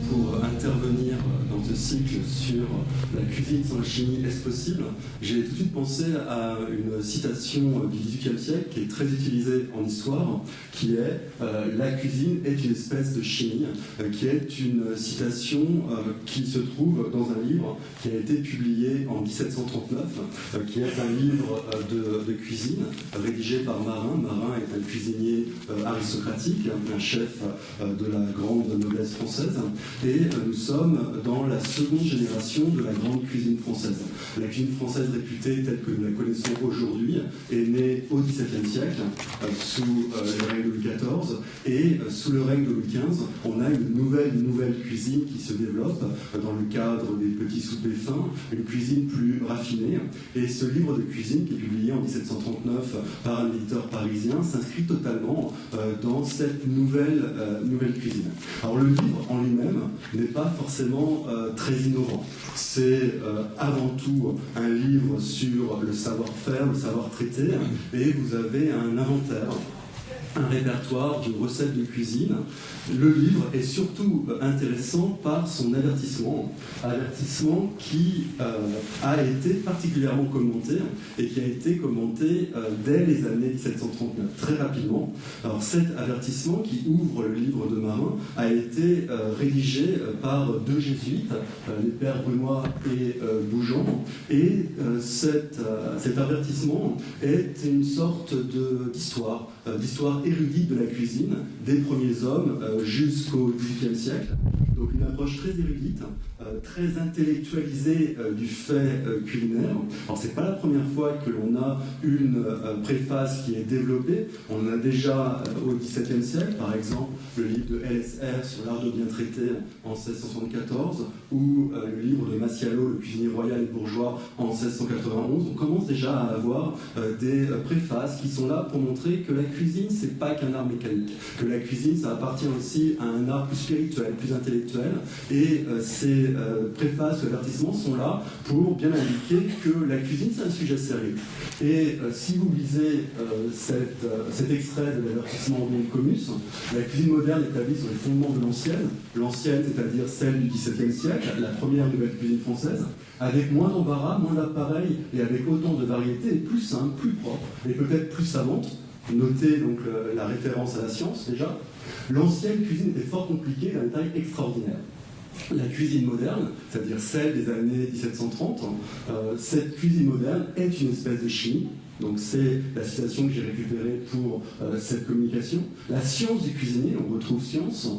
pour intervenir dans ce cycle sur la cuisine sans la chimie, est-ce possible? J'ai tout de suite pensé à une citation du XVIIIe siècle qui est très utilisée en histoire, qui est la cuisine est une espèce de chimie, qui est une citation qui se trouve dans un livre qui a été publié en 1739, qui est un livre de cuisine rédigé par Marin. Marin est un cuisinier aristocratique, un chef de la grande noblesse française, et nous sommes dans la seconde génération de la grande cuisine française. La cuisine française réputée telle que nous la connaissons aujourd'hui est née au XVIIe siècle, sous le règne de Louis XIV, et sous le règne de Louis XV, on a une nouvelle cuisine qui se développe dans le cadre des petits soupers fins, une cuisine plus raffinée. Et ce livre de cuisine, qui est publié en 1739 par un éditeur parisien, s'inscrit totalement dans cette nouvelle cuisine. Alors le livre en lui-même n'est pas forcément très innovant. C'est avant tout un livre sur le savoir-faire, le savoir-traiter, et vous avez un inventaire, un répertoire de recettes de cuisine. Le livre est surtout intéressant par son avertissement qui a été particulièrement commenté et qui a été commenté dès les années 1739, très rapidement. Alors cet avertissement qui ouvre le livre de Marin a été rédigé par deux jésuites, les pères Brunois et Bougeant, et cet avertissement est une sorte d'histoire érudite de la cuisine, des premiers hommes jusqu'au XVIIIe siècle. Donc une approche très érudite, très intellectualisée du fait culinaire. Alors c'est pas la première fois que l'on a une préface qui est développée. On en a déjà au XVIIe siècle, par exemple le livre de LSR sur l'art de bien traiter en 1674, ou le livre de Massialo, le cuisinier royal et bourgeois, en 1691. On commence déjà à avoir des préfaces qui sont là pour montrer que la cuisine, c'est pas qu'un art mécanique, que la cuisine, ça appartient aussi à un art plus spirituel, plus intellectuel, et ces préfaces, avertissements sont là pour bien indiquer que la cuisine, c'est un sujet sérieux. Et si vous lisez cet extrait de l'avertissement de Comus, la cuisine moderne est établie sur les fondements de l'ancienne, c'est-à-dire celle du XVIIe siècle, la première nouvelle cuisine française, avec moins d'embarras, moins d'appareils, et avec autant de variétés, et plus simple, plus propre, et peut-être plus savante. Notez donc la référence à la science déjà. L'ancienne cuisine était fort compliquée d'un détail extraordinaire. La cuisine moderne, c'est-à-dire celle des années 1730, cette cuisine moderne est une espèce de chimie. Donc c'est la citation que j'ai récupérée pour cette communication. La science du cuisinier, on retrouve science,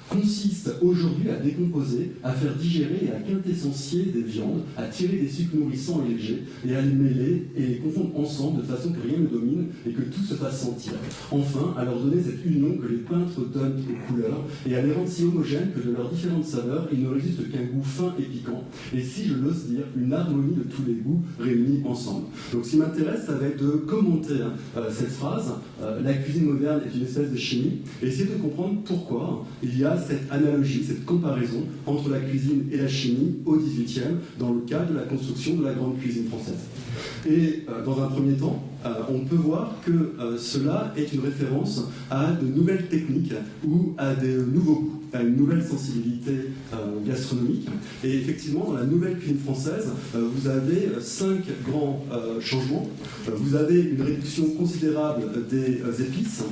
consiste aujourd'hui à décomposer, à faire digérer et à quintessencier des viandes, à tirer des sucres nourrissants et légers, et à les mêler et les confondre ensemble de façon que rien ne domine et que tout se fasse sentir. Enfin, à leur donner cette union que les peintres donnent aux couleurs et à les rendre si homogènes que de leurs différentes saveurs, il ne résiste qu'un goût fin et piquant, et si je l'ose dire, une harmonie de tous les goûts réunis ensemble. Donc ce qui m'intéresse, ça va être de commenter cette phrase, la cuisine moderne est une espèce de chimie, et essayer de comprendre pourquoi il y a cette analogie, cette comparaison entre la cuisine et la chimie au XVIIIe dans le cadre de la construction de la grande cuisine française. Et dans un premier temps, on peut voir que cela est une référence à de nouvelles techniques ou à de nouveaux goûts, à une nouvelle sensibilité gastronomique. Et effectivement, dans la nouvelle cuisine française, vous avez 5 grands changements. Vous avez une réduction considérable des épices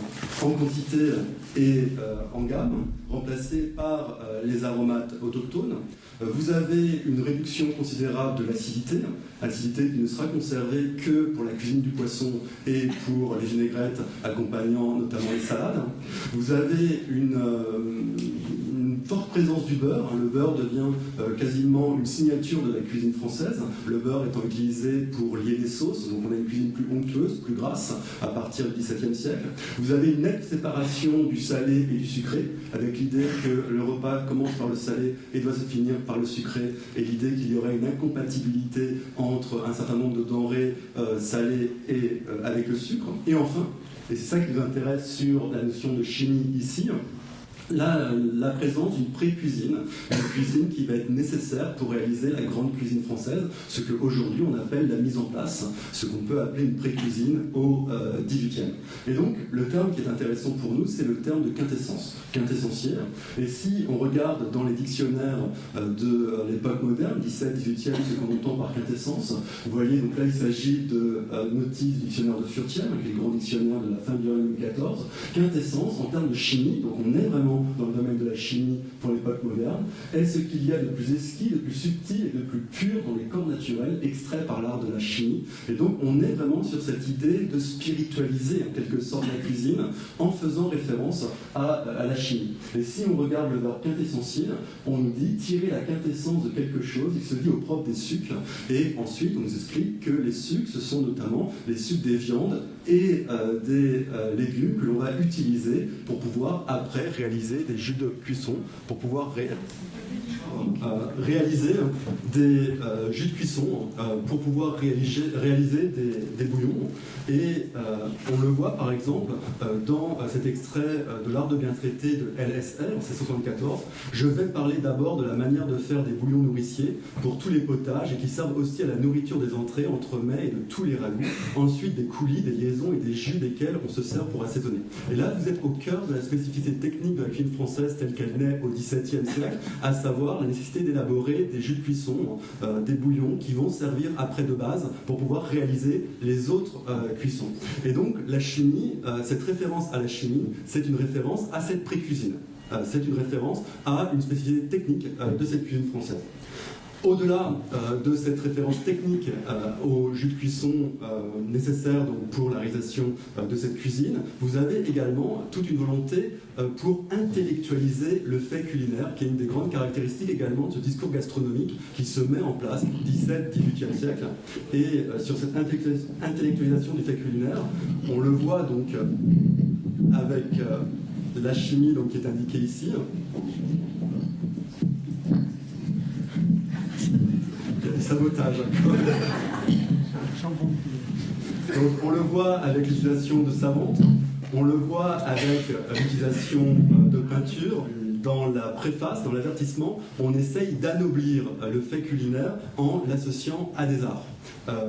en quantité et en gamme, remplacées par les aromates autochtones. Vous avez une réduction considérable de l'acidité qui ne sera conservée que pour la cuisine du poisson et pour les vinaigrettes accompagnant notamment les salades. Vous avez une forte présence du beurre. Le beurre devient quasiment une signature de la cuisine française. Le beurre étant utilisé pour lier des sauces, donc on a une cuisine plus onctueuse, plus grasse à partir du XVIIe siècle. Vous avez une nette séparation du salé et du sucré, avec l'idée que le repas commence par le salé et doit se finir par le sucré, et l'idée qu'il y aurait une incompatibilité entre un certain nombre de denrées salées et avec le sucre. Et enfin, et c'est ça qui nous intéresse sur la notion de chimie ici, la présence d'une pré-cuisine, une cuisine qui va être nécessaire pour réaliser la grande cuisine française, ce qu'aujourd'hui on appelle la mise en place, ce qu'on peut appeler une pré-cuisine au XVIIIe. Et donc le terme qui est intéressant pour nous, c'est le terme de quintessence, quintessentiel. Et si on regarde dans les dictionnaires de l'époque moderne, 17, 18e, ce qu'on entend par quintessence, vous voyez, donc là il s'agit de notices du dictionnaire de Furtière, avec les grands dictionnaires de la fin du Louis XIV. Quintessence, en termes de chimie, donc on est vraiment dans le domaine de la chimie pour l'époque moderne, est ce qu'il y a de plus exquis, de plus subtil et de plus pur dans les corps naturels extraits par l'art de la chimie. Et donc on est vraiment sur cette idée de spiritualiser en quelque sorte la cuisine en faisant référence à la chimie. Et si on regarde le verbe quintessentiel, on nous dit tirer la quintessence de quelque chose, il se dit au propre des sucres. Et ensuite on nous explique que les sucres, ce sont notamment les sucres des viandes et des légumes que l'on va utiliser pour pouvoir après réaliser des jus de cuisson, pour pouvoir réaliser des jus de cuisson, pour pouvoir réaliser des bouillons. Et on le voit par exemple dans cet extrait de l'art de bien traiter de LSL, c'est 74. Je vais parler d'abord de la manière de faire des bouillons nourriciers pour tous les potages et qui servent aussi à la nourriture des entrées, entremets et de tous les ragoûts. Ensuite des coulis, des liaisons et des jus desquels on se sert pour assaisonner. Et là vous êtes au cœur de la spécificité technique de la cuisine française telle qu'elle naît au XVIIe siècle, à savoir la nécessité d'élaborer des jus de cuisson, des bouillons qui vont servir après de base pour pouvoir réaliser les autres cuissons. Et donc la chimie, cette référence à la chimie, c'est une référence à cette pré-cuisine. C'est une référence à une spécificité technique de cette cuisine française. Au-delà de cette référence technique au jus de cuisson nécessaire donc, pour la réalisation de cette cuisine, vous avez également toute une volonté pour intellectualiser le fait culinaire, qui est une des grandes caractéristiques également de ce discours gastronomique qui se met en place 17-18e siècle. Et sur cette intellectualisation du fait culinaire, on le voit donc avec la chimie donc, qui est indiquée ici. Sabotage. Donc, on le voit avec l'utilisation de savantes, on le voit avec l'utilisation de peinture. Dans la préface, dans l'avertissement, on essaye d'anoblir le fait culinaire en l'associant à des arts.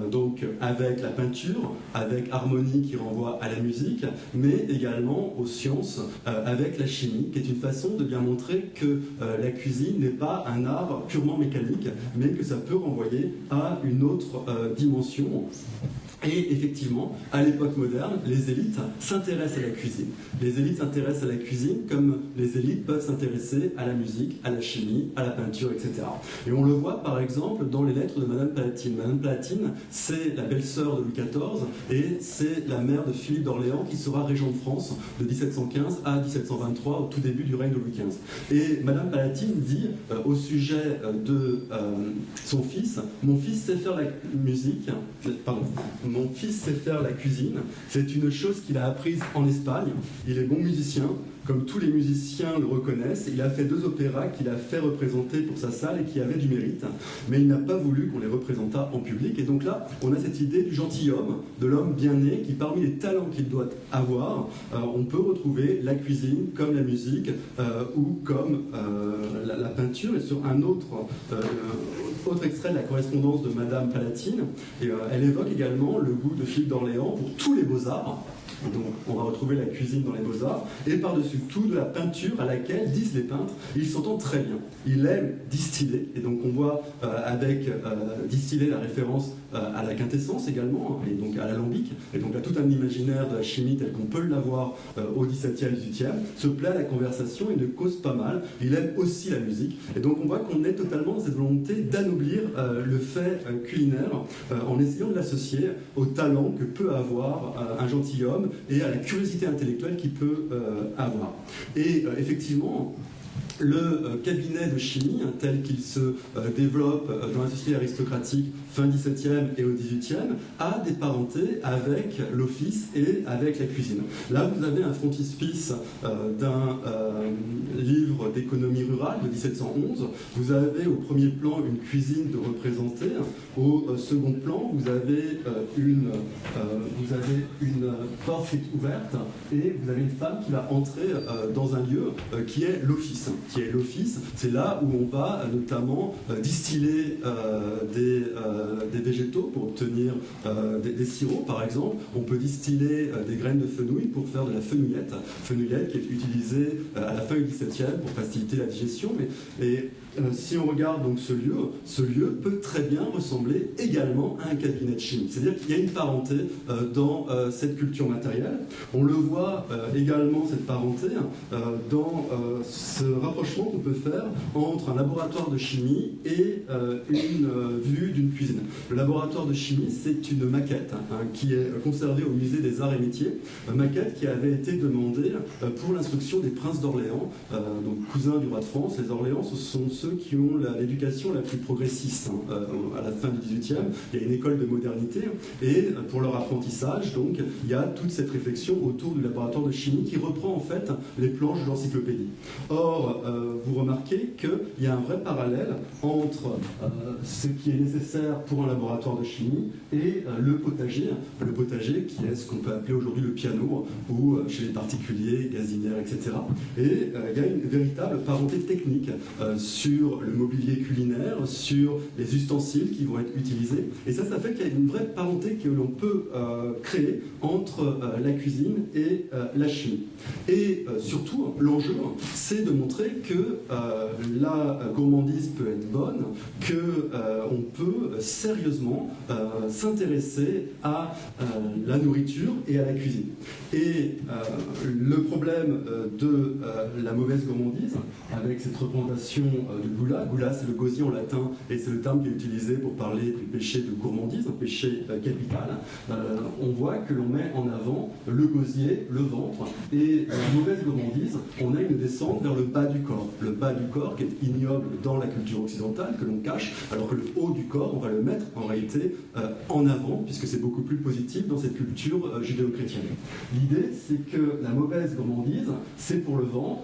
Donc avec la peinture, avec harmonie qui renvoie à la musique, mais également aux sciences, avec la chimie, qui est une façon de bien montrer que la cuisine n'est pas un art purement mécanique, mais que ça peut renvoyer à une autre dimension. Et effectivement, à l'époque moderne, les élites s'intéressent à la cuisine. Les élites s'intéressent à la cuisine comme les élites peuvent s'intéresser à la musique, à la chimie, à la peinture, etc. Et on le voit par exemple dans les lettres de Madame Palatine. Madame Palatine, c'est la belle-sœur de Louis XIV et c'est la mère de Philippe d'Orléans qui sera régent de France de 1715 à 1723, au tout début du règne de Louis XV. Et Madame Palatine dit au sujet de son fils, mon fils sait faire la musique, pardon, mon fils sait faire la cuisine, c'est une chose qu'il a apprise en Espagne, il est bon musicien, comme tous les musiciens le reconnaissent, il a fait 2 opéras qu'il a fait représenter pour sa salle et qui avaient du mérite, mais il n'a pas voulu qu'on les représentât en public. Et donc là, on a cette idée du gentilhomme, de l'homme bien né, qui parmi les talents qu'il doit avoir, on peut retrouver la cuisine, comme la musique, ou comme la peinture. Et sur un autre extrait de la correspondance de Madame Palatine, et, elle évoque également le goût de Philippe d'Orléans pour tous les beaux-arts. Donc on va retrouver la cuisine dans les beaux-arts, et par-dessus tout de la peinture à laquelle, disent les peintres, ils s'entendent très bien. Ils aiment distiller, et donc on voit avec distiller la référence à la quintessence également, et donc à l'alambic, et donc à tout un imaginaire de la chimie tel qu'on peut l'avoir au XVIIe, XVIIIe, se plaît à la conversation et ne cause pas mal. Il aime aussi la musique, et donc on voit qu'on est totalement dans cette volonté d'anoblir le fait culinaire en essayant de l'associer au talent que peut avoir un gentilhomme et à la curiosité intellectuelle qu'il peut avoir. Et effectivement, le cabinet de chimie, tel qu'il se développe dans la société aristocratique fin 17e et au 18e, a des parentés avec l'office et avec la cuisine. Là, vous avez un frontispice d'un livre d'économie rurale de 1711. Vous avez au premier plan une cuisine de représentée. Au second plan, vous avez une porte qui est ouverte et vous avez une femme qui va entrer dans un lieu qui est l'office. C'est là où on va notamment distiller des végétaux pour obtenir des sirops, par exemple. On peut distiller des graines de fenouil pour faire de la fenouillette qui est utilisée à la fin du XVIIe pour faciliter la digestion. Si on regarde donc ce lieu peut très bien ressembler également à un cabinet de chimie. C'est-à-dire qu'il y a une parenté dans cette culture matérielle. On le voit également, cette parenté, dans ce rapprochement qu'on peut faire entre un laboratoire de chimie et une vue d'une cuisine. Le laboratoire de chimie, c'est une maquette qui est conservée au musée des Arts et Métiers, maquette qui avait été demandée pour l'instruction des princes d'Orléans, donc cousins du roi de France. Les Orléans, ce sont ceux qui ont l'éducation la plus progressiste à la fin du XVIIIe. Il y a une école de modernité et pour leur apprentissage, donc, il y a toute cette réflexion autour du laboratoire de chimie qui reprend en fait les planches de l'encyclopédie. Or, vous remarquez qu'il y a un vrai parallèle entre ce qui est nécessaire pour un laboratoire de chimie et le potager qui est ce qu'on peut appeler aujourd'hui le piano ou chez les particuliers, gazinières, etc. Et il y a une véritable parenté technique sur le mobilier culinaire, sur les ustensiles qui vont être utilisés. Et ça fait qu'il y a une vraie parenté que l'on peut créer entre la cuisine et la chimie. Et surtout, l'enjeu, c'est de montrer que la gourmandise peut être bonne, qu'on peut sérieusement s'intéresser à la nourriture et à la cuisine. Et le problème de la mauvaise gourmandise, avec cette représentation de gula, gula c'est le gosier en latin et c'est le terme qui est utilisé pour parler du péché de gourmandise, un péché capital, on voit que l'on met en avant le gosier, le ventre, et la mauvaise gourmandise, on a une descente vers le bas du corps qui est ignoble dans la culture occidentale, que l'on cache, alors que le haut du corps, on va le mettre en réalité en avant, puisque c'est beaucoup plus positif dans cette culture judéo-chrétienne. L'idée, c'est que la mauvaise gourmandise, c'est pour le ventre,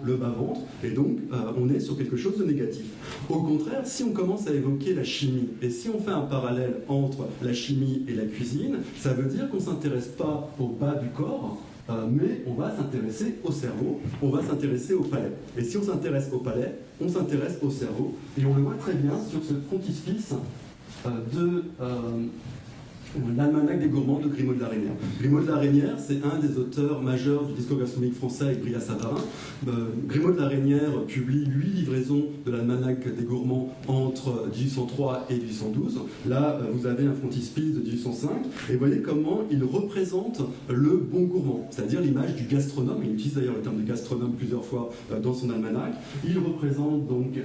le bas-ventre, et donc on est sur quelque chose de négatif. Au contraire, si on commence à évoquer la chimie, et si on fait un parallèle entre la chimie et la cuisine, ça veut dire qu'on ne s'intéresse pas au bas du corps, mais on va s'intéresser au cerveau, on va s'intéresser au palais. Et si on s'intéresse au palais, on s'intéresse au cerveau, et on le voit très bien sur ce frontispice de l'Almanach des gourmands de Grimaud de la Reynière. Grimaud de la Reynière, c'est un des auteurs majeurs du discours gastronomique français avec Brillat Savarin. Grimaud de la Reynière publie 8 livraisons de l'Almanach des gourmands entre 1803 et 1812. Là, vous avez un frontispice de 1805, et vous voyez comment il représente le bon gourmand, c'est-à-dire l'image du gastronome. Il utilise d'ailleurs le terme de gastronome plusieurs fois dans son almanach. Il représente donc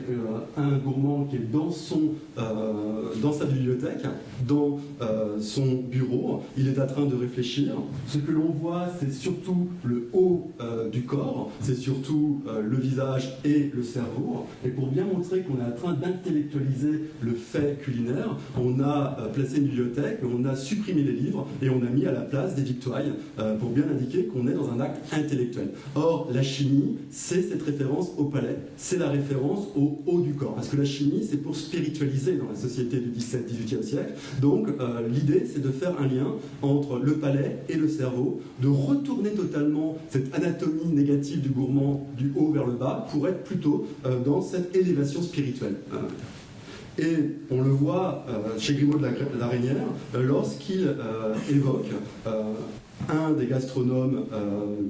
un gourmand qui est dans sa bibliothèque, dans son bureau, il est en train de réfléchir. Ce que l'on voit, c'est surtout le haut du corps, c'est surtout le visage et le cerveau. Et pour bien montrer qu'on est en train d'intellectualiser le fait culinaire, on a placé une bibliothèque, on a supprimé les livres et on a mis à la place des victuailles pour bien indiquer qu'on est dans un acte intellectuel. Or, la chimie, c'est cette référence au palais, c'est la référence au haut du corps. Parce que la chimie, c'est pour spiritualiser dans la société du XVIIe siècle. Donc, l'idée, c'est de faire un lien entre le palais et le cerveau, de retourner totalement cette anatomie négative du gourmand du haut vers le bas pour être plutôt dans cette élévation spirituelle. Et on le voit chez Grimaud de la Reynière lorsqu'il évoque un des gastronomes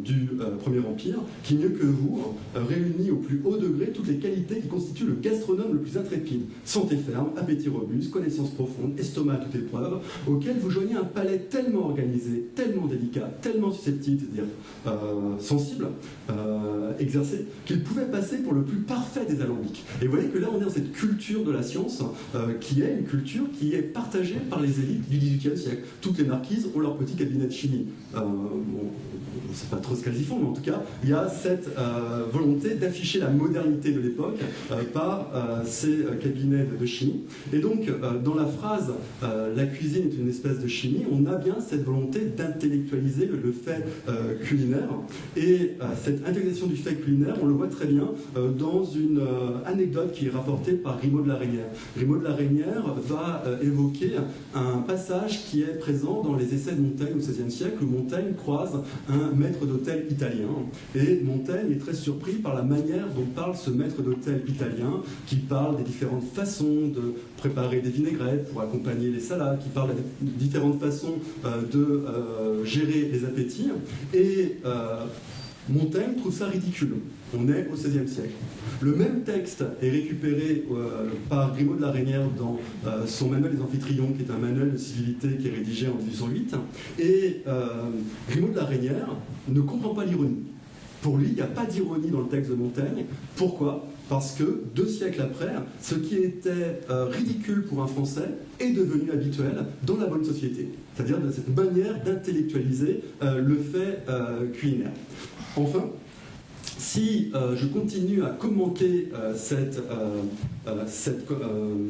du Premier Empire, qui mieux que vous réunit au plus haut degré toutes les qualités qui constituent le gastronome le plus intrépide. Santé ferme, appétit robuste, connaissance profonde, estomac à toute épreuve, auquel vous joignez un palais tellement organisé, tellement délicat, tellement susceptible, c'est-à-dire sensible, exercé, qu'il pouvait passer pour le plus parfait des alambics. Et vous voyez que là, on est dans cette culture de la science, qui est une culture qui est partagée par les élites du XVIIIe siècle. Toutes les marquises ont leur petit cabinet de chimie. on ne sait pas trop ce qu'elles y font, mais en tout cas, il y a cette volonté d'afficher la modernité de l'époque par ces cabinets de chimie. Et donc, dans la phrase « la cuisine est une espèce de chimie », on a bien cette volonté d'intellectualiser le fait culinaire. Et cette intellectualisation du fait culinaire, on le voit très bien dans une anecdote qui est rapportée par Grimaud de la Reynière. Grimaud de la Reynière va évoquer un passage qui est présent dans les essais de Montaigne au XVIe siècle, où Montaigne croise un maître d'hôtel italien. Et Montaigne est très surpris par la manière dont parle ce maître d'hôtel italien, qui parle des différentes façons de préparer des vinaigrettes pour accompagner les salades, qui parle des différentes façons de gérer les appétits. Et Montaigne trouve ça ridicule. On est au XVIe siècle. Le même texte est récupéré par Grimaud de la Reynière dans son manuel des Amphitryons, qui est un manuel de civilité qui est rédigé en 1808. Et Grimaud de la Reynière ne comprend pas l'ironie. Pour lui, il n'y a pas d'ironie dans le texte de Montaigne. Pourquoi ? Parce que 2 siècles après, ce qui était ridicule pour un Français est devenu habituel dans la bonne société. C'est-à-dire de cette manière d'intellectualiser le fait culinaire. Enfin, si je continue à commenter cette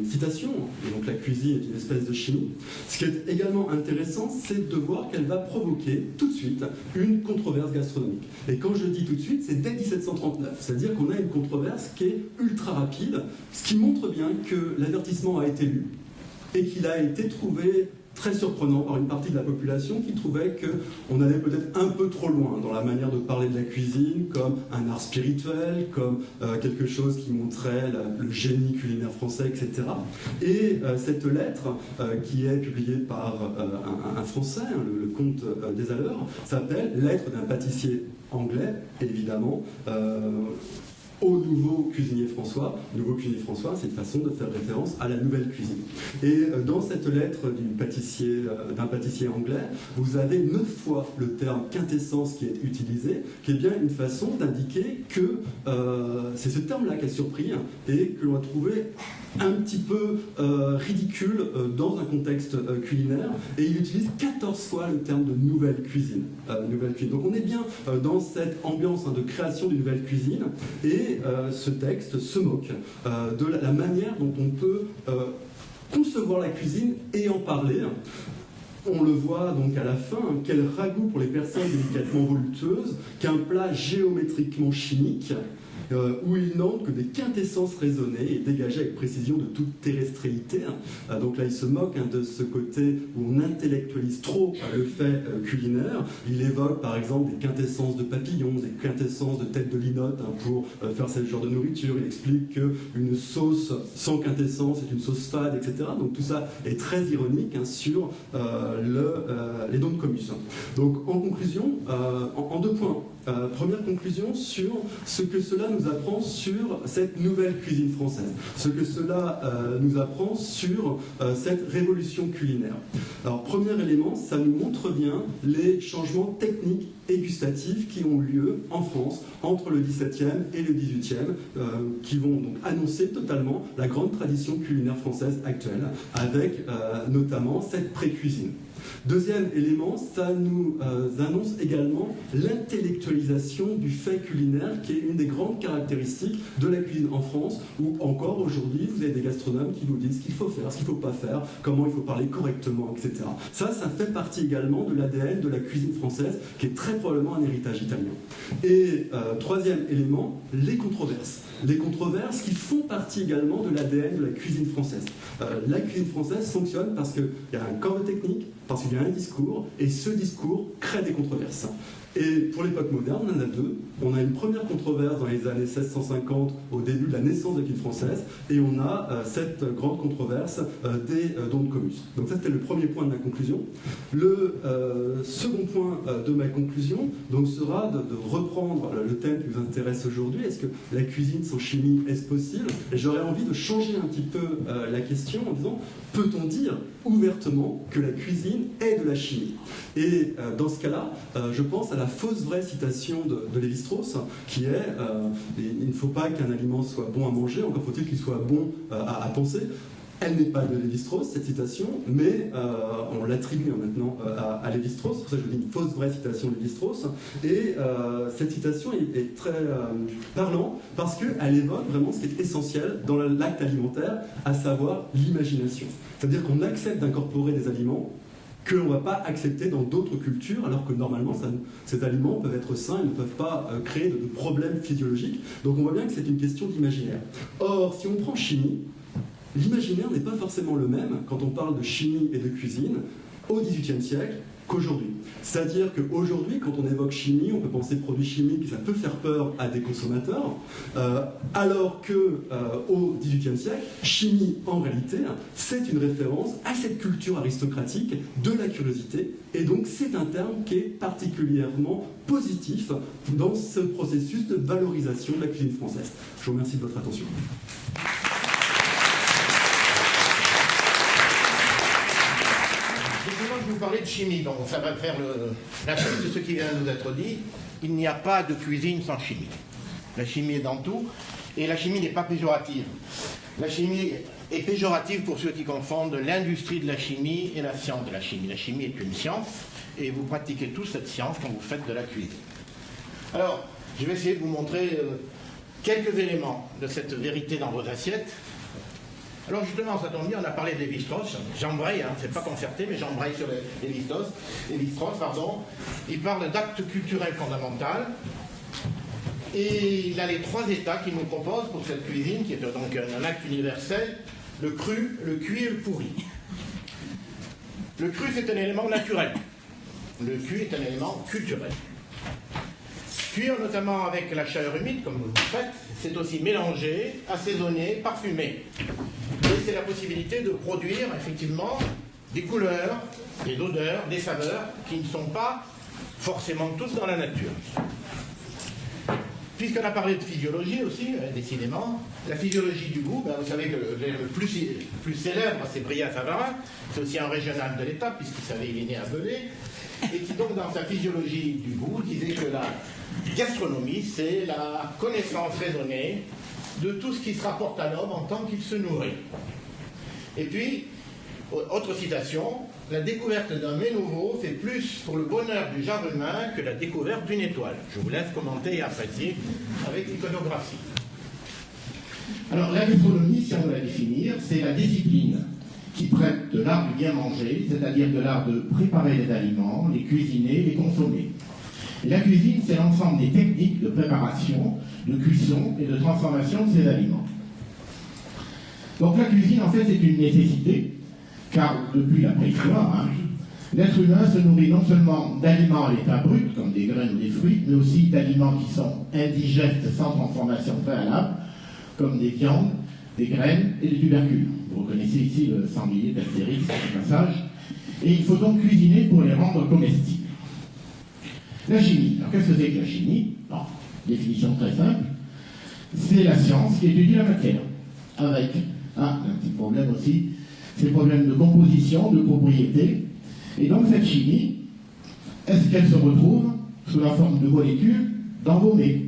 citation, donc la cuisine est une espèce de chimie, ce qui est également intéressant, c'est de voir qu'elle va provoquer tout de suite une controverse gastronomique. Et quand je dis tout de suite, c'est dès 1739, c'est-à-dire qu'on a une controverse qui est ultra rapide, ce qui montre bien que l'avertissement a été lu et qu'il a été trouvé très surprenant par une partie de la population qui trouvait qu'on allait peut-être un peu trop loin dans la manière de parler de la cuisine comme un art spirituel, comme quelque chose qui montrait le génie culinaire français, etc. Et cette lettre, qui est publiée par un Français, le comte des Alleurs, s'appelle « Lettre d'un pâtissier anglais », évidemment, au nouveau cuisinier François. Nouveau cuisinier François, c'est une façon de faire référence à la nouvelle cuisine. Et dans cette lettre d'un pâtissier anglais, vous avez 9 fois le terme quintessence qui est utilisé, qui est bien une façon d'indiquer que c'est ce terme-là qui a surpris et que l'on a trouvé un petit peu ridicule dans un contexte culinaire, et il utilise 14 fois le terme de nouvelle cuisine. Donc on est bien dans cette ambiance de création d'une nouvelle cuisine, et ce texte se moque de la manière dont on peut concevoir la cuisine et en parler. On le voit donc à la fin, quel ragoût pour les personnes délicatement voluptueuses qu'un plat géométriquement chimique où il n'entre que des quintessences raisonnées et dégagées avec précision de toute terrestréité. Donc là, il se moque de ce côté où on intellectualise trop le fait culinaire. Il évoque par exemple des quintessences de papillons, des quintessences de tête de linotte pour faire ce genre de nourriture. Il explique qu'une sauce sans quintessence est une sauce fade, etc. Donc tout ça est très ironique sur les dons de Comus. Donc en conclusion, en 2 points. Première conclusion sur ce que cela nous apprend sur cette nouvelle cuisine française, ce que cela nous apprend sur cette révolution culinaire. Alors, premier élément, ça nous montre bien les changements techniques et gustatifs qui ont lieu en France entre le XVIIe et le XVIIIe, qui vont donc annoncer totalement la grande tradition culinaire française actuelle, avec notamment cette pré-cuisine. Deuxième élément, ça nous annonce également l'intellectualisation du fait culinaire, qui est une des grandes caractéristiques de la cuisine en France, où encore aujourd'hui, vous avez des gastronomes qui vous disent ce qu'il faut faire, ce qu'il ne faut pas faire, comment il faut parler correctement, etc. Ça fait partie également de l'ADN de la cuisine française, qui est très probablement un héritage italien. Et troisième élément, les controverses. Les controverses qui font partie également de l'ADN de la cuisine française. La cuisine française fonctionne parce qu'il y a un corps de technique, parce qu'il y a un discours, et ce discours crée des controverses. Et pour l'époque moderne, on en a 2. On a une première controverse dans les années 1650, au début de la naissance de la cuisine française, et on a cette grande controverse des dons de Comus. Donc ça, c'était le premier point de ma conclusion. Le second point de ma conclusion donc, sera de reprendre le thème qui vous intéresse aujourd'hui. Est-ce que la cuisine sans chimie, est-ce possible? Et j'aurais envie de changer un petit peu la question en disant, peut-on dire ouvertement que la cuisine est de la chimie? Et dans ce cas-là, je pense à la fausse vraie citation de Lévi-Strauss, qui est il ne faut pas qu'un aliment soit bon à manger, encore faut-il qu'il soit bon à penser. Elle n'est pas de Lévi-Strauss, cette citation, mais on l'attribue maintenant à Lévi-Strauss, c'est pour ça que je vous dis une fausse vraie citation de Lévi-Strauss, et cette citation est très parlante parce qu'elle évoque vraiment ce qui est essentiel dans l'acte alimentaire, à savoir l'imagination. C'est-à-dire qu'on accepte d'incorporer des aliments qu'on ne va pas accepter dans d'autres cultures, alors que normalement, ces aliments peuvent être sains et ne peuvent pas créer de problèmes physiologiques. Donc on voit bien que c'est une question d'imaginaire. Or, si on prend chimie, l'imaginaire n'est pas forcément le même quand on parle de chimie et de cuisine au XVIIIe siècle qu'aujourd'hui. C'est-à-dire qu'aujourd'hui, quand on évoque chimie, on peut penser produits chimiques, ça peut faire peur à des consommateurs, alors qu'au XVIIIe siècle, chimie, en réalité, c'est une référence à cette culture aristocratique de la curiosité, et donc c'est un terme qui est particulièrement positif dans ce processus de valorisation de la cuisine française. Je vous remercie de votre attention. Je vous parlais de chimie, donc ça va faire la suite de ce qui vient de nous être dit. Il n'y a pas de cuisine sans chimie. La chimie est dans tout, et la chimie n'est pas péjorative. La chimie est péjorative pour ceux qui confondent l'industrie de la chimie et la science de la chimie. La chimie est une science, et vous pratiquez tous cette science quand vous faites de la cuisine. Alors, je vais essayer de vous montrer quelques éléments de cette vérité dans vos assiettes. Alors justement, ça tombe bien, on a parlé de Lévi-Strauss, j'embraye, hein, c'est pas concerté, mais j'embraye sur Lévi-Strauss, pardon. Il parle d'acte culturel fondamental, et il a les 3 états qu'il nous propose pour cette cuisine, qui est donc un acte universel, le cru, le cuit et le pourri. Le cru, c'est un élément naturel. Le cuit est un élément culturel. Cuire notamment avec la chaleur humide, comme vous le faites, c'est aussi mélanger, assaisonner, parfumer. Et c'est la possibilité de produire effectivement des couleurs, des odeurs, des saveurs qui ne sont pas forcément toutes dans la nature. Puisqu'on a parlé de physiologie aussi, décidément, la physiologie du goût, vous savez que le plus célèbre, c'est Brillat-Savarin, c'est aussi un régional de l'État, puisqu'il savait, il est né à Velay, et qui donc dans sa physiologie du goût disait que la gastronomie, c'est la connaissance raisonnée de tout ce qui se rapporte à l'homme en tant qu'il se nourrit. Et puis, autre citation, la découverte d'un mets nouveau fait plus pour le bonheur du genre humain que la découverte d'une étoile. Je vous laisse commenter et apprécier avec l'iconographie. Alors, la gastronomie, si on veut la définir, c'est la discipline qui traite de l'art du bien manger, c'est-à-dire de l'art de préparer les aliments, les cuisiner, les consommer. Et la cuisine, c'est l'ensemble des techniques de préparation, de cuisson et de transformation de ces aliments. Donc la cuisine, en fait, c'est une nécessité, car depuis la préhistoire, l'être humain se nourrit non seulement d'aliments à l'état brut, comme des graines ou des fruits, mais aussi d'aliments qui sont indigestes sans transformation préalable, comme des viandes, des graines et des tubercules. Vous reconnaissez ici le sanglier d'Astérix, au passage. Et il faut donc cuisiner pour les rendre comestibles. La chimie. Alors qu'est-ce que c'est que la chimie? Bon, définition très simple. C'est la science qui étudie la matière. Avec un petit problème aussi, c'est le problème de composition, de propriété. Et donc cette chimie, est-ce qu'elle se retrouve sous la forme de molécules dans vos mets?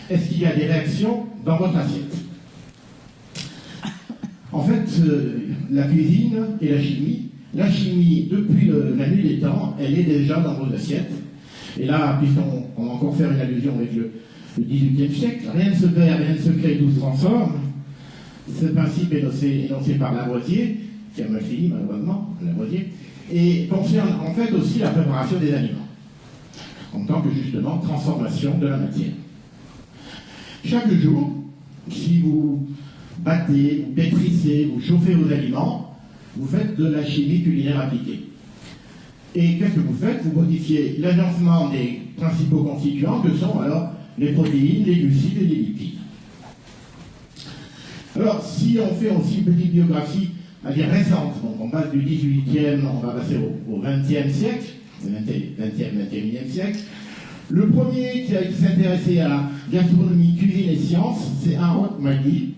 Est-ce qu'il y a des réactions dans votre assiette? En fait, la cuisine et la chimie, depuis la nuit des temps, elle est déjà dans vos assiettes. Et là, puisqu'on va encore faire une allusion avec le XVIIIe siècle, rien ne se perd, rien ne se crée, tout se transforme. Ce principe énoncé par Lavoisier, qui a mal fini malheureusement, Lavoisier, et concerne en fait aussi la préparation des aliments, en tant que justement transformation de la matière. Chaque jour, si vous battez, vous pétrissez, vous chauffez vos aliments, vous faites de la chimie culinaire appliquée. Et qu'est-ce que vous faites? Vous modifiez l'agencement des principaux constituants que sont alors les protéines, les glucides et les lipides. Alors, si on fait aussi une petite biographie, à dire récente, donc on passe du 18e, on va passer au 20e siècle, 21e siècle, le premier qui s'est intéressé à la gastronomie, cuisine et sciences, c'est Harold McGee,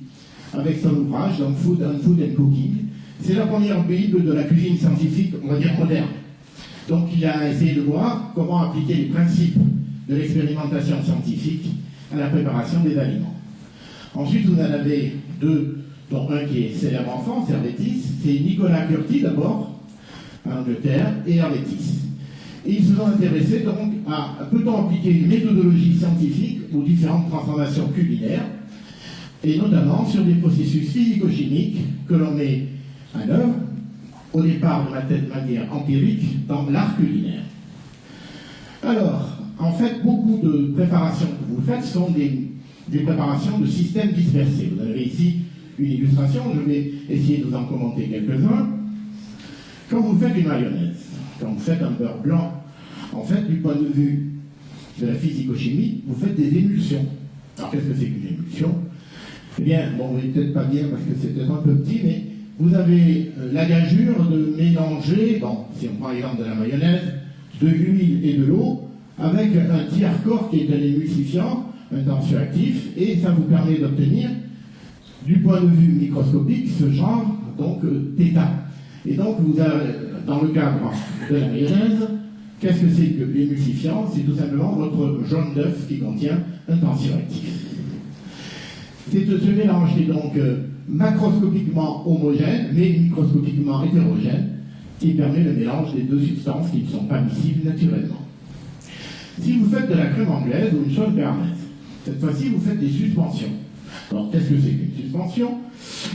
avec son ouvrage, donc Food and Cooking. C'est la première bible de la cuisine scientifique, on va dire moderne. Donc il a essayé de voir comment appliquer les principes de l'expérimentation scientifique à la préparation des aliments. Ensuite, vous en avez deux dont un qui est célèbre en France, Hervétis, c'est Nicolas Curti d'abord, en Angleterre, et Hervétis. Et ils se sont intéressés donc à peut-on appliquer une méthodologie scientifique aux différentes transformations culinaires, et notamment sur des processus physico-chimiques que l'on met à l'œuvre, au départ de manière empirique, dans l'art culinaire. Alors, en fait, beaucoup de préparations que vous faites sont des préparations de systèmes dispersés. Vous avez ici une illustration, je vais essayer de vous en commenter quelques-uns. Quand vous faites une mayonnaise, quand vous faites un beurre blanc, en fait, du point de vue de la physico-chimie, vous faites des émulsions. Alors, qu'est-ce que c'est qu'une émulsion? Eh bien, bon, vous n'allez peut-être pas bien parce que c'est peut-être un peu petit, mais vous avez la gageure de mélanger, bon, si on prend l'exemple de la mayonnaise, de l'huile et de l'eau, avec un tiers corps qui est un émulsifiant, un tensioactif, et ça vous permet d'obtenir, du point de vue microscopique, ce genre, donc, θ. Et donc, vous avez, dans le cadre de la mayonnaise, qu'est-ce que c'est que l'émulsifiant? C'est tout simplement votre jaune d'œuf qui contient un tensioactif. C'est ce mélange qui est donc macroscopiquement homogène, mais microscopiquement hétérogène, qui permet le mélange des deux substances qui ne sont pas miscibles naturellement. Si vous faites de la crème anglaise ou une sauce béarnaise, cette fois-ci vous faites des suspensions. Alors qu'est-ce que c'est qu'une suspension?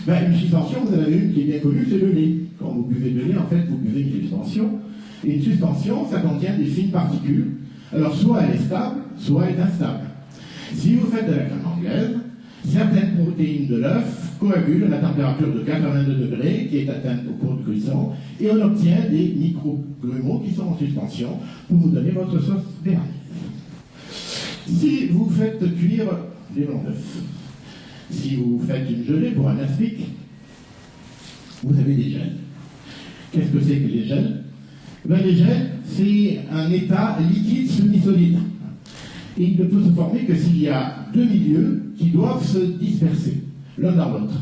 Ben, une suspension, vous en avez une qui est bien connue, c'est le lait. Quand vous buvez de lait, en fait, vous buvez une suspension. Et une suspension, ça contient des fines particules. Alors soit elle est stable, soit elle est instable. Si vous faites de la crème anglaise, certaines protéines de l'œuf coagulent à la température de 82 degrés, qui est atteinte au cours de cuisson, et on obtient des microgrumeaux qui sont en suspension pour vous donner votre sauce béarnaise. Si vous faites cuire des blancs d'œufs, si vous faites une gelée pour un aspic, vous avez des gels. Qu'est-ce que c'est que les gels? Ben, les gels, c'est un état liquide semi-solide. Et il ne peut se former que s'il y a deux milieux qui doivent se disperser, l'un dans l'autre.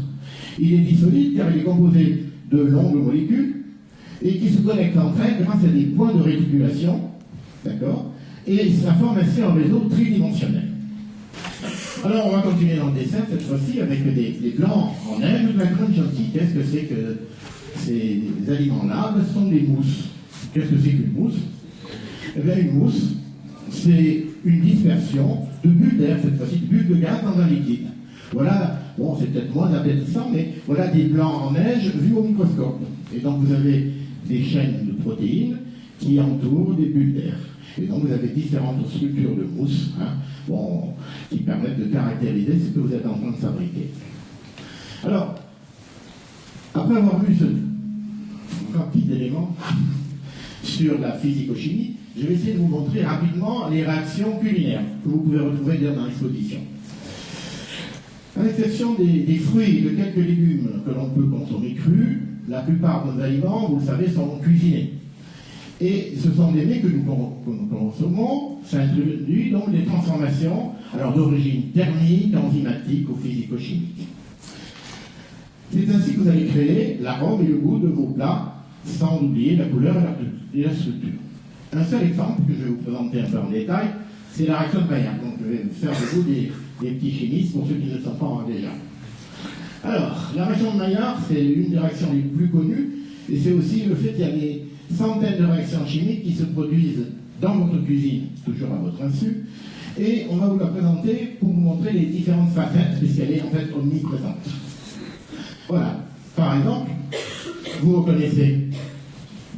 Il est dissolide car il est composé de longues molécules et qui se connectent entre elles grâce à des points de réticulation, d'accord? Et ça forme ainsi un réseau tridimensionnel. Alors on va continuer dans le dessin, cette fois-ci avec des blancs en neige de la crème chantilly. Qu'est-ce que c'est que ces aliments-là? Ce sont des mousses. Qu'est-ce que c'est qu'une mousse? Eh bien une mousse, c'est une dispersion de bulles d'air, cette fois-ci, de bulles de gaz dans un liquide. Voilà, bon, c'est peut-être moins appétissant, mais voilà des blancs en neige vus au microscope. Et donc vous avez des chaînes de protéines qui entourent des bulles d'air. Et donc vous avez différentes structures de mousse, hein, bon, qui permettent de caractériser ce que vous êtes en train de fabriquer. Alors, après avoir vu ce rapide élément sur la physico-chimie, je vais essayer de vous montrer rapidement les réactions culinaires que vous pouvez retrouver dans l'exposition. À l'exception des fruits et de quelques légumes que l'on peut consommer crus, la plupart de nos aliments, vous le savez, sont cuisinés. Et ce sont des mets que nous consommons, ça introduit donc des transformations, alors d'origine thermique, enzymatique ou physico-chimique. C'est ainsi que vous allez créer l'arôme et le goût de vos plats, sans oublier la couleur et la structure. Un seul exemple que je vais vous présenter un peu en détail, c'est la réaction de Maillard. Donc je vais faire de vous des petits chimistes pour ceux qui ne le savent pas déjà. Alors, la réaction de Maillard, c'est l'une des réactions les plus connues, et c'est aussi le fait qu'il y a des centaines de réactions chimiques qui se produisent dans votre cuisine, toujours à votre insu, et on va vous la présenter pour vous montrer les différentes facettes, puisqu'elle est en fait omniprésente. Voilà. Par exemple, vous reconnaissez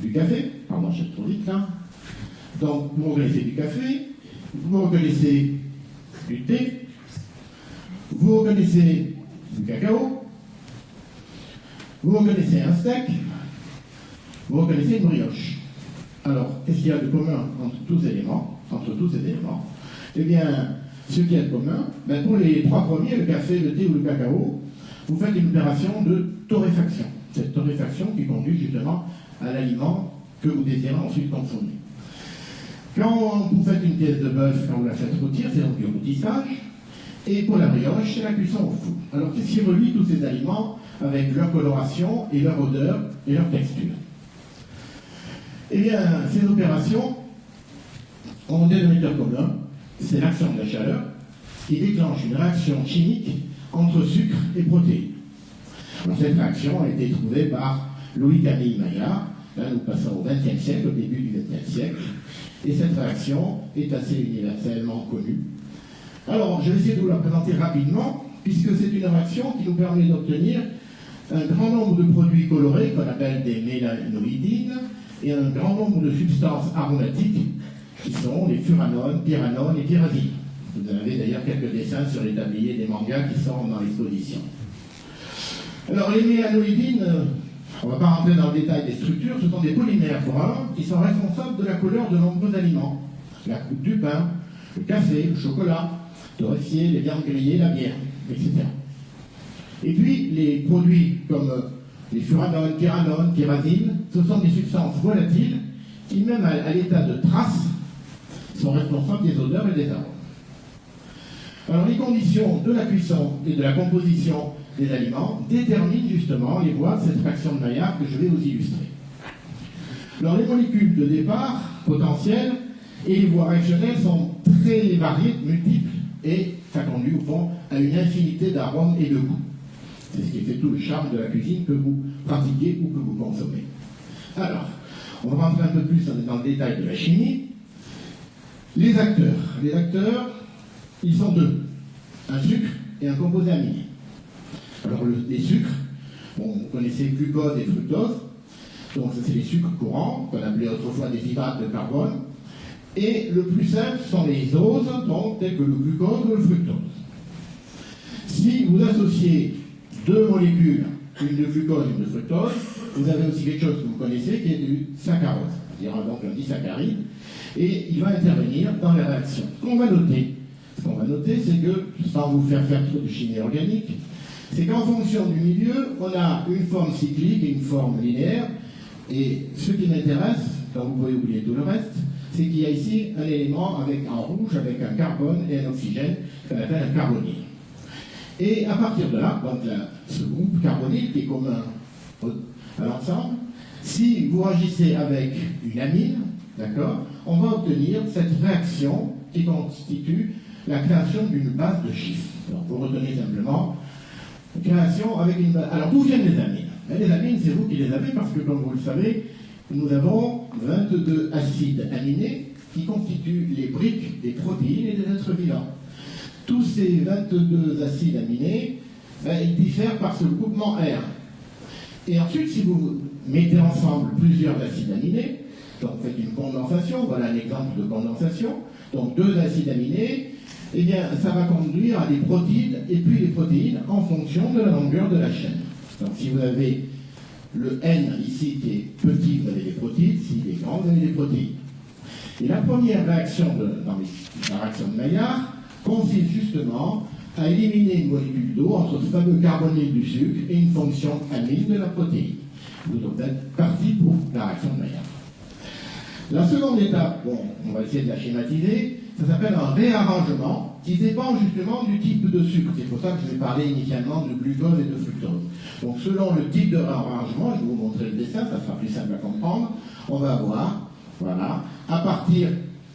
du café, pardon, je suis trop vite là. Donc, vous reconnaissez du café, vous reconnaissez du thé, vous reconnaissez du cacao, vous reconnaissez un steak, vous reconnaissez une brioche. Alors, qu'est-ce qu'il y a de commun entre tous ces éléments? Eh bien, ce qu'il y a de commun, ben, pour les trois premiers, le café, le thé ou le cacao, vous faites une opération de torréfaction. Cette torréfaction qui conduit justement à l'aliment que vous désirez ensuite consommer. Quand vous faites une pièce de bœuf, quand vous la faites rôtir, c'est donc du rôtissage. Et pour la brioche, c'est la cuisson au four. Alors qu'est-ce qui relie tous ces aliments avec leur coloration et leur odeur et leur texture? Eh bien, ces opérations ont un dénominateur commun, c'est l'action de la chaleur, qui déclenche une réaction chimique entre sucre et protéines. cette réaction a été trouvée par Louis-Camille Maillard. Là, nous passons au XXe siècle, au début du XXe siècle. Et cette réaction est assez universellement connue. Alors, je vais essayer de vous la présenter rapidement, puisque c'est une réaction qui nous permet d'obtenir un grand nombre de produits colorés, qu'on appelle des mélanoïdines, et un grand nombre de substances aromatiques, qui sont les furanones, pyranones et pyrazines. Vous avez d'ailleurs quelques dessins sur les tabliers des mangas qui sont dans l'exposition. Alors, les mélanoïdines, on ne va pas rentrer dans le détail des structures, ce sont des polymères bruns qui sont responsables de la couleur de nombreux aliments. La coupe du pain, le café, le chocolat, le torréfié, les viandes grillées, la bière, etc. Et puis, les produits comme les furanones, pyranones, pyrazines, ce sont des substances volatiles qui, même à l'état de trace, sont responsables des odeurs et des arômes. Alors, les conditions de la cuisson et de la composition des aliments déterminent justement les voies de cette réaction de Maillard que je vais vous illustrer. Alors, les molécules de départ potentielles et les voies réactionnelles sont très variées, multiples, et ça conduit au fond à une infinité d'arômes et de goûts. C'est ce qui fait tout le charme de la cuisine que vous pratiquez ou que vous consommez. Alors, on va rentrer un peu plus dans le détail de la chimie. Les acteurs, ils sont deux, un sucre et un composé aminé. Alors, les sucres, bon, vous connaissez glucose et fructose, donc ça c'est les sucres courants, qu'on appelait autrefois des hydrates de carbone. Et le plus simple sont les oses, donc tels que le glucose ou le fructose. Si vous associez deux molécules, une de glucose et une de fructose, vous avez aussi quelque chose que vous connaissez qui est du saccharose, c'est-à-dire donc un disaccharide, et il va intervenir dans la réaction. Ce qu'on va noter, c'est que, sans vous faire trop de chimie organique, c'est qu'en fonction du milieu, on a une forme cyclique et une forme linéaire, et ce qui m'intéresse, quand vous pouvez oublier tout le reste, c'est qu'il y a ici un élément en rouge avec un carbone et un oxygène qu'on appelle un carbonyle. Et à partir de là, donc ce groupe carbonyle qui est commun à l'ensemble, si vous réagissez avec une amine, d'accord, on va obtenir cette réaction qui constitue la création d'une base de chiffres. Alors, vous retenez simplement création avec une base. Alors, d'où viennent les amines? Les amines, c'est vous qui les avez parce que, comme vous le savez, nous avons 22 acides aminés qui constituent les briques des protéines et des êtres vivants. Tous ces 22 acides aminés, ils diffèrent par ce groupement R. Et ensuite, si vous mettez ensemble plusieurs acides aminés, donc faites une condensation, voilà un exemple de condensation, donc deux acides aminés, eh bien, ça va conduire à des protéines, et puis les protéines en fonction de la longueur de la chaîne. Donc si vous avez le N ici qui est petit, vous avez des protéines, s'il est grand, vous avez des protéines. Et la première réaction dans la réaction de Maillard consiste justement à éliminer une molécule d'eau entre ce fameux carbonyle du sucre et une fonction amine de la protéine. Vous êtes parti pour la réaction de Maillard. La seconde étape, bon, on va essayer de la schématiser, ça s'appelle un réarrangement qui dépend justement du type de sucre. C'est pour ça que je vais parler initialement de glucose et de fructose. Donc selon le type de réarrangement, je vais vous montrer le dessin, ça sera plus simple à comprendre, on va avoir, voilà, à partir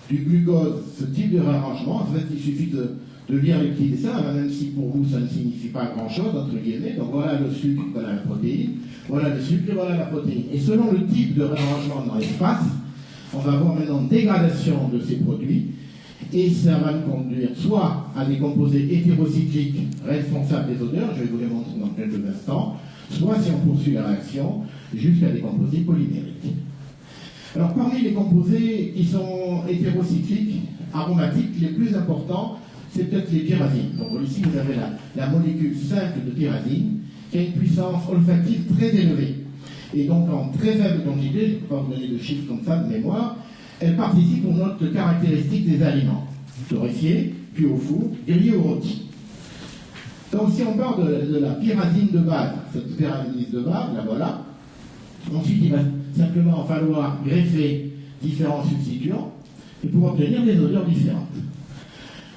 du glucose, ce type de réarrangement, en fait il suffit de lire les petits dessins, même si pour vous ça ne signifie pas grand-chose, entre guillemets, donc voilà le sucre, voilà la protéine, voilà le sucre et voilà la protéine. Et selon le type de réarrangement dans l'espace, on va avoir maintenant une dégradation de ces produits, et ça va nous conduire soit à des composés hétérocycliques responsables des odeurs, je vais vous les montrer dans quelques instants, soit si on poursuit la réaction, jusqu'à des composés polymériques. Alors parmi les composés qui sont hétérocycliques, aromatiques, les plus importants, c'est peut-être les pyrazines. Donc ici vous avez la molécule simple de pyrazine, qui a une puissance olfactive très élevée. Et donc en très faible quantité, je ne peux pas vous donner de chiffres comme ça de mémoire, elle participe aux notes caractéristiques des aliments, torréfiés, puis au four, grillés ou rôtis. Donc si on parle de la pyrazine de base, cette pyrazine de base, la voilà, ensuite il va simplement falloir greffer différents substituants et pour obtenir des odeurs différentes.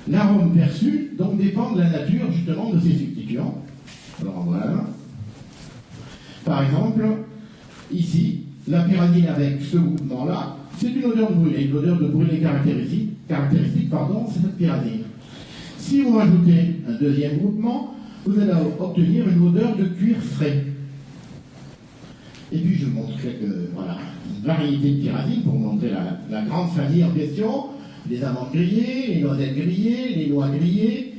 L'arôme perçu donc dépend de la nature justement de ces substituants. Alors voilà. Par exemple, ici, la pyrazine avec ce groupement-là, c'est une odeur de brûlé. L'odeur de brûlé caractéristique, c'est cette pyrazine. Si vous rajoutez un deuxième groupement, vous allez obtenir une odeur de cuir frais. Et puis je vous montre voilà, une variété de pyramide pour vous montrer la grande famille en question. Les amandes grillées, les noisettes grillées, les noix grillées,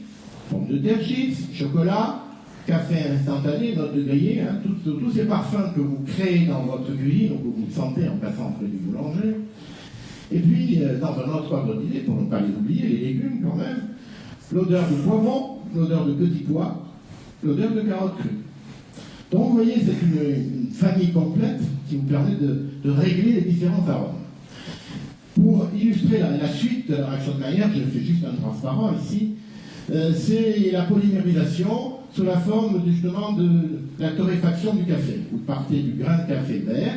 pommes de terre chips, chocolat, café instantané, notes de grillé, hein, tous ces parfums que vous créez dans votre cuisine, donc vous sentez en passant près du boulanger. Et puis, dans un autre ordre d'idée, pour ne pas les oublier, les légumes quand même, l'odeur du poivron, l'odeur de petits pois, l'odeur de carottes crues. Donc vous voyez, c'est une famille complète qui vous permet de régler les différents arômes. Pour illustrer la suite de la réaction de Maillard, je fais juste un transparent ici, c'est la polymérisation sous la forme justement de la torréfaction du café. Vous partez du grain de café vert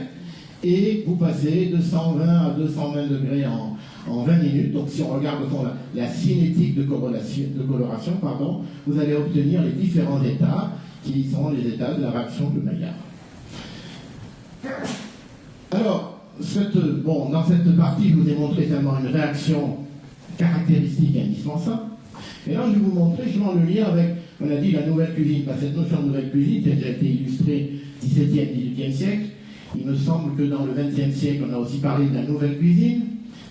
et vous passez de 120 à 220 degrés en 20 minutes. Donc si on regarde au fond la cinétique de coloration, pardon, vous allez obtenir les différents états qui sont les états de la réaction de Maillard. Alors, dans cette partie, je vous ai montré seulement une réaction caractéristique et indispensable. Et là, je vais vous montrer justement le lien avec, on a dit, la nouvelle cuisine. Cette notion de nouvelle cuisine, qui a déjà été illustrée 17e, 18e siècle. Il me semble que dans le 20e siècle, on a aussi parlé de la nouvelle cuisine.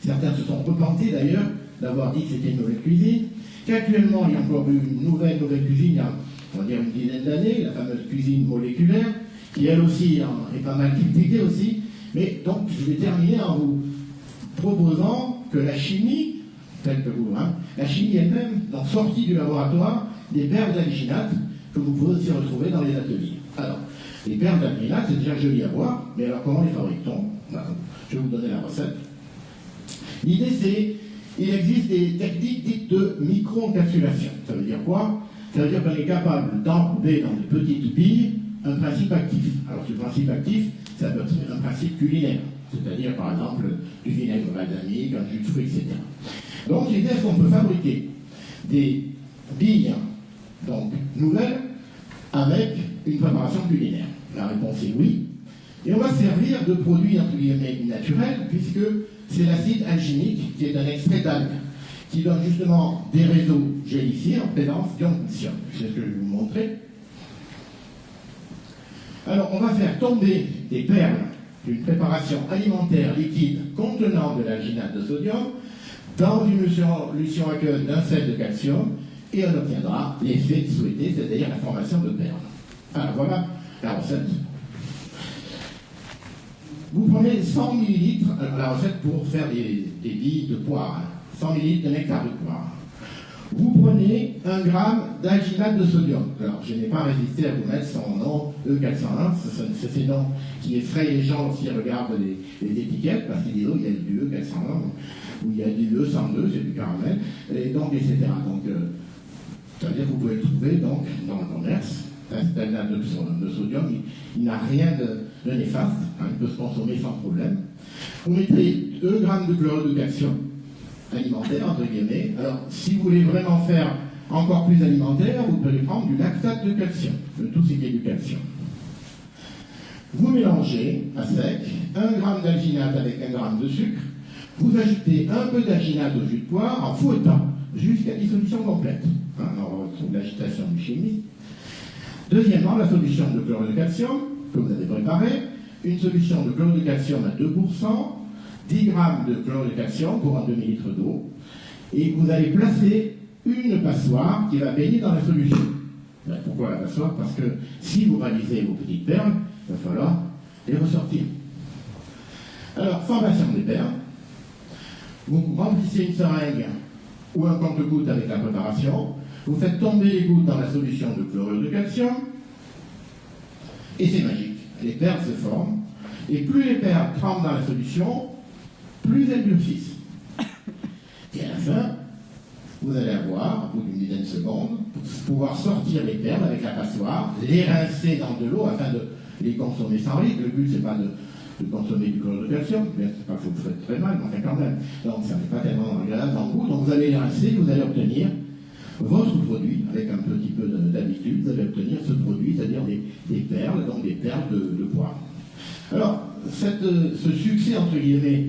Certains se sont repentis d'ailleurs d'avoir dit que c'était une nouvelle cuisine. Qu'actuellement, il y a encore eu une nouvelle cuisine, il y a, on va dire, une dizaine d'années, la fameuse cuisine moléculaire, qui elle aussi est pas mal critiquée aussi. Mais donc, je vais terminer en vous proposant que la chimie, telle que vous, la chimie elle-même, donc sortie du laboratoire, des perles d'alginate que vous pouvez aussi retrouver dans les ateliers. Alors, les perles d'alginate, c'est déjà joli à voir, mais alors comment les fabrique-t-on? Je vais vous donner la recette. L'idée c'est, il existe des techniques dites de micro-encapsulation. Ça veut dire quoi? Ça veut dire qu'on est capable d'enrober dans de petites billes un principe actif. Alors ce principe actif, ça peut être un principe culinaire, c'est-à-dire par exemple du vinaigre balsamique, un jus de fruits, etc. Donc l'idée c'est qu'on peut fabriquer des billes donc, nouvelles avec une préparation culinaire. La réponse est oui. Et on va se servir de produits entre guillemets naturels, puisque c'est l'acide alginique qui est un extrait d'algue, qui donne justement des réseaux gélifiés en présence d'ion calcium. C'est ce que je vais vous montrer. Alors, on va faire tomber des perles d'une préparation alimentaire liquide contenant de l'alginate de sodium dans une solution aqueuse d'un sel de calcium et on obtiendra l'effet souhaité, c'est-à-dire la formation de perles. Alors, voilà la recette. Vous prenez 100 ml, la recette pour faire des billes de poire, 100 ml de nectar de poire. Vous prenez 1 g d'alginate de sodium. Alors, je n'ai pas résisté à vous mettre son nom E401, c'est ce nom qui effraie les gens lorsqu'ils regardent les étiquettes, parce qu'ils disent, oh, il y a du E401, ou il y a du E102, c'est du caramel, et donc, etc. Donc, ça veut dire que vous pouvez le trouver donc, dans le commerce. L'alginate de sodium, il n'a rien de néfaste, il peut se consommer sans problème. Vous mettez 2 g de chlorure de calcium alimentaire, entre guillemets. Alors, si vous voulez vraiment faire encore plus alimentaire, vous pouvez prendre du lactate de calcium, de tout ce qui est du calcium. Vous mélangez à sec 1 g d'alginate avec 1 g de sucre. Vous ajoutez un peu d'alginate au jus de poire en fouettant jusqu'à dissolution complète. On retrouve l'agitation du chimiste. Deuxièmement, la solution de chlorure de calcium que vous avez préparée, une solution de chlorure de calcium à 2%, 10 g de chlorure de calcium pour un demi-litre d'eau, et vous allez placer une passoire qui va baigner dans la solution. Pourquoi la passoire? Parce que si vous réalisez vos petites perles, il va falloir les ressortir. Alors, formation des perles. Vous remplissez une seringue ou un compte-gouttes avec la préparation. Vous faites tomber les gouttes dans la solution de chlorure de calcium, et c'est magique. Les perles se forment, et plus les perles trempent dans la solution, plus elles durcissent. Et à la fin, vous allez avoir, au bout d'une dizaine de secondes, pouvoir sortir les perles avec la passoire, les rincer dans de l'eau afin de les consommer sans risque. Le but, c'est pas de consommer du chlorure de calcium, mais c'est pas que vous le faites très mal, mais enfin quand même. Donc ça n'est pas tellement agréable dans le goût. Donc vous allez les rincer, vous allez obtenir votre produit, avec un petit peu d'habitude, vous allez obtenir ce produit, c'est-à-dire des perles, donc des perles de poire. Alors, ce succès, entre guillemets,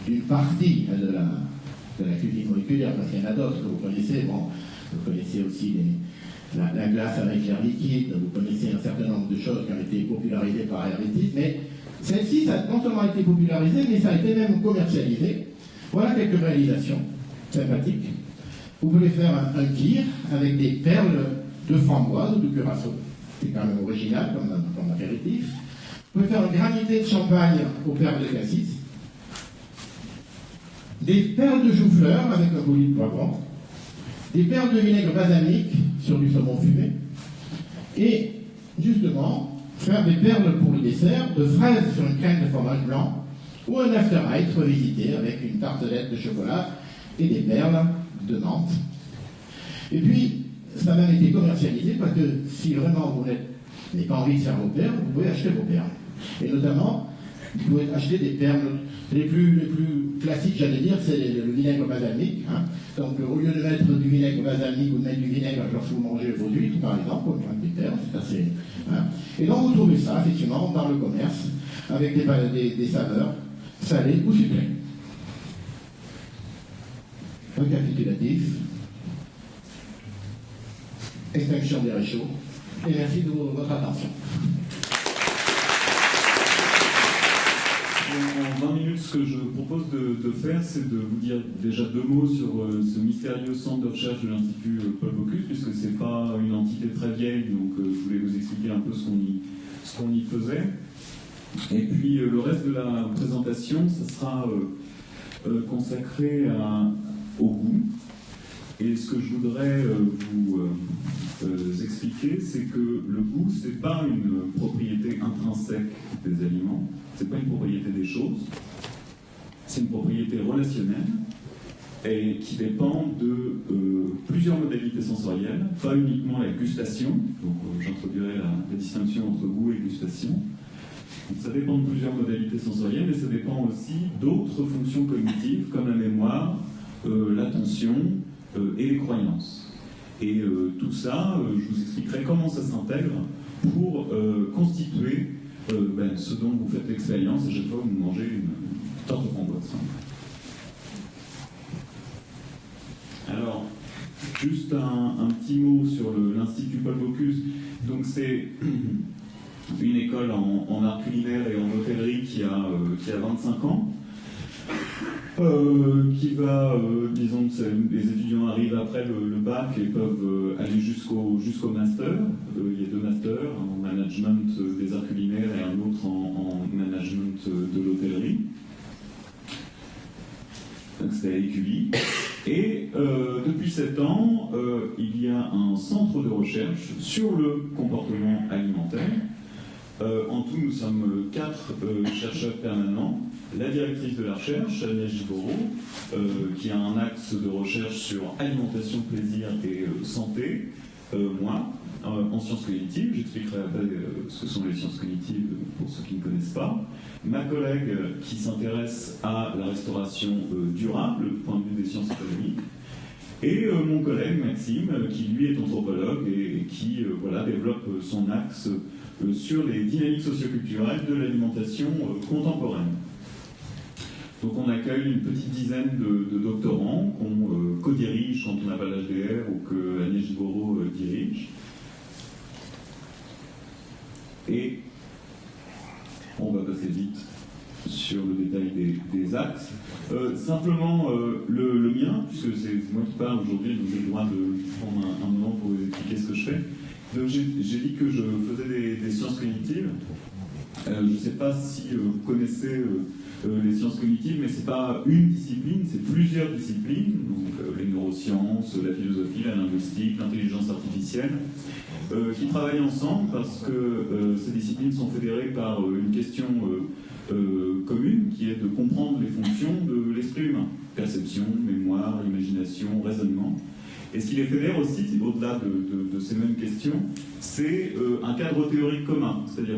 d'une partie de la cuisine moléculaire, parce qu'il y en a d'autres que vous connaissez, bon, vous connaissez aussi la glace avec l'air liquide, vous connaissez un certain nombre de choses qui ont été popularisées popularisée par Hervétis, mais celle-ci, ça a non seulement été popularisée, mais ça a été même commercialisé. Voilà quelques réalisations sympathiques. Vous pouvez faire un kir avec des perles de framboise ou de curaçao. C'est quand même original comme apéritif. Vous pouvez faire un granité de champagne aux perles de cassis. Des perles de chou-fleur avec un coulis de poivron. Des perles de vinaigre balsamique sur du saumon fumé. Et justement, faire des perles pour le dessert, de fraises sur une crème de fromage blanc, ou un after eight revisité avec une tartelette de chocolat et des perles de Nantes. Et puis, ça a même été commercialisé parce que si vraiment vous n'avez pas envie de faire vos perles, vous pouvez acheter vos perles. Et notamment, vous pouvez acheter des perles les plus classiques, j'allais dire, c'est le vinaigre balsamique. Hein. Donc, au lieu de mettre du vinaigre balsamique ou de mettre du vinaigre lorsque vous mangez vos huîtres, par exemple, ou des perles, c'est assez. Hein. Et donc, vous trouvez ça, effectivement, dans le commerce, avec des saveurs salées ou sucrées. Récapitulatif. Extinction des réchauds. Et merci de votre attention. En 20 minutes, ce que je propose de faire, c'est de vous dire déjà 2 mots sur ce mystérieux centre de recherche de l'Institut Paul Bocuse, puisque ce n'est pas une entité très vieille, donc je voulais vous expliquer un peu ce qu'on y faisait. Et puis le reste de la présentation, ça sera consacré au goût. Et ce que je voudrais vous expliquer, c'est que le goût, ce n'est pas une propriété intrinsèque des aliments, ce n'est pas une propriété des choses, c'est une propriété relationnelle et qui dépend de plusieurs modalités sensorielles, pas uniquement la gustation, donc j'introduirai la distinction entre goût et gustation. Donc, ça dépend de plusieurs modalités sensorielles et ça dépend aussi d'autres fonctions cognitives comme la mémoire, l'attention, et les croyances. Et tout ça, je vous expliquerai comment ça s'intègre pour constituer ce dont vous faites l'expérience à chaque fois que vous mangez une tarte aux framboises. Alors, juste un petit mot sur l'Institut Paul Bocuse. Donc c'est une école en art culinaire et en hôtellerie qui a 25 ans. Qui va, disons que les étudiants arrivent après le bac et peuvent aller jusqu'au master. Il y a 2 masters, un en management des arts culinaires et un autre en management de l'hôtellerie. Donc c'est à Écully. Et depuis 7 ans, il y a un centre de recherche sur le comportement alimentaire. En tout, nous sommes 4 chercheurs permanents. La directrice de la recherche, Agnès Giboro, qui a un axe de recherche sur alimentation, plaisir et santé. Moi, en sciences cognitives, j'expliquerai après ce que sont les sciences cognitives pour ceux qui ne connaissent pas. Ma collègue qui s'intéresse à la restauration durable du point de vue des sciences économiques. Et mon collègue Maxime, qui lui est anthropologue et qui développe son axe sur les dynamiques socioculturelles de l'alimentation contemporaine. Donc on accueille une petite dizaine de doctorants qu'on co-dirige quand on n'a pas l'HDR ou que Agnès Giboro dirige. Et on va passer vite sur le détail des axes. Simplement le mien, puisque c'est moi qui parle aujourd'hui, donc j'ai le droit de prendre un moment pour vous expliquer ce que je fais. Donc j'ai dit que je faisais des sciences cognitives. Je ne sais pas si vous connaissez les sciences cognitives, mais ce n'est pas une discipline, c'est plusieurs disciplines, donc les neurosciences, la philosophie, la linguistique, l'intelligence artificielle, qui travaillent ensemble parce que ces disciplines sont fédérées par une question commune, qui est de comprendre les fonctions de l'esprit humain. Perception, mémoire, imagination, raisonnement. Et ce qui les fédère aussi, au-delà de ces mêmes questions, c'est un cadre théorique commun. C'est-à-dire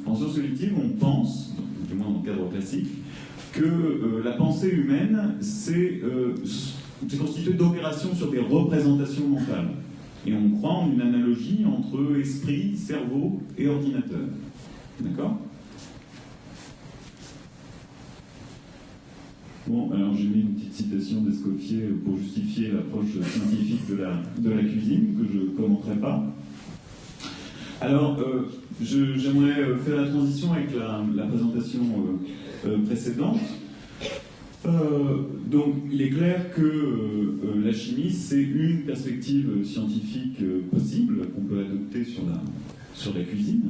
qu'en sciences cognitives, on pense, du moins dans le cadre classique, que la pensée humaine, c'est constitué d'opérations sur des représentations mentales. Et on croit en une analogie entre esprit, cerveau et ordinateur. D'accord ? Bon, alors j'ai mis une petite citation d'Escoffier pour justifier l'approche scientifique de la cuisine, que je ne commenterai pas. Alors, j'aimerais faire la transition avec la présentation précédente. Donc, il est clair que la chimie, c'est une perspective scientifique possible qu'on peut adopter sur la cuisine,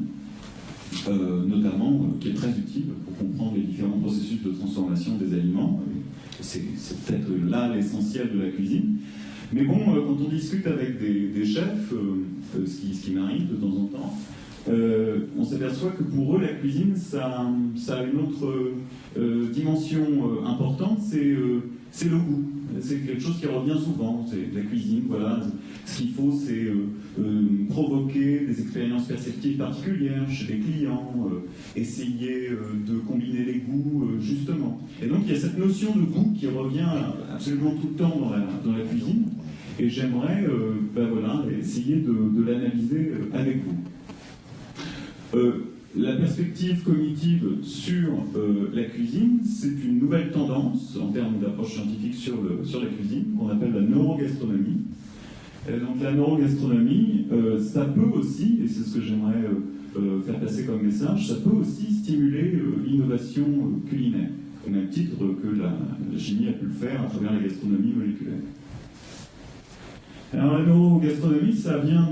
notamment qui est très utile pour comprendre les différents processus de transformation des aliments. C'est peut-être là l'essentiel de la cuisine. Mais bon, quand on discute avec des chefs, ce qui m'arrive de temps en temps, on s'aperçoit que pour eux, la cuisine, ça a une autre dimension importante, c'est le goût. C'est quelque chose qui revient souvent, c'est la cuisine, voilà. Ce qu'il faut, c'est provoquer des expériences perceptives particulières chez des clients, essayer de combiner les goûts, justement. Et donc, il y a cette notion de goût qui revient absolument tout le temps dans la cuisine, et j'aimerais voilà, essayer de l'analyser avec vous. La perspective cognitive sur la cuisine, c'est une nouvelle tendance en termes d'approche scientifique sur la cuisine, qu'on appelle la neurogastronomie. Donc la neurogastronomie, ça peut aussi, et c'est ce que j'aimerais faire passer comme message, ça peut aussi stimuler l'innovation culinaire, au même titre que la chimie a pu le faire à travers la gastronomie moléculaire. Alors la neurogastronomie, ça vient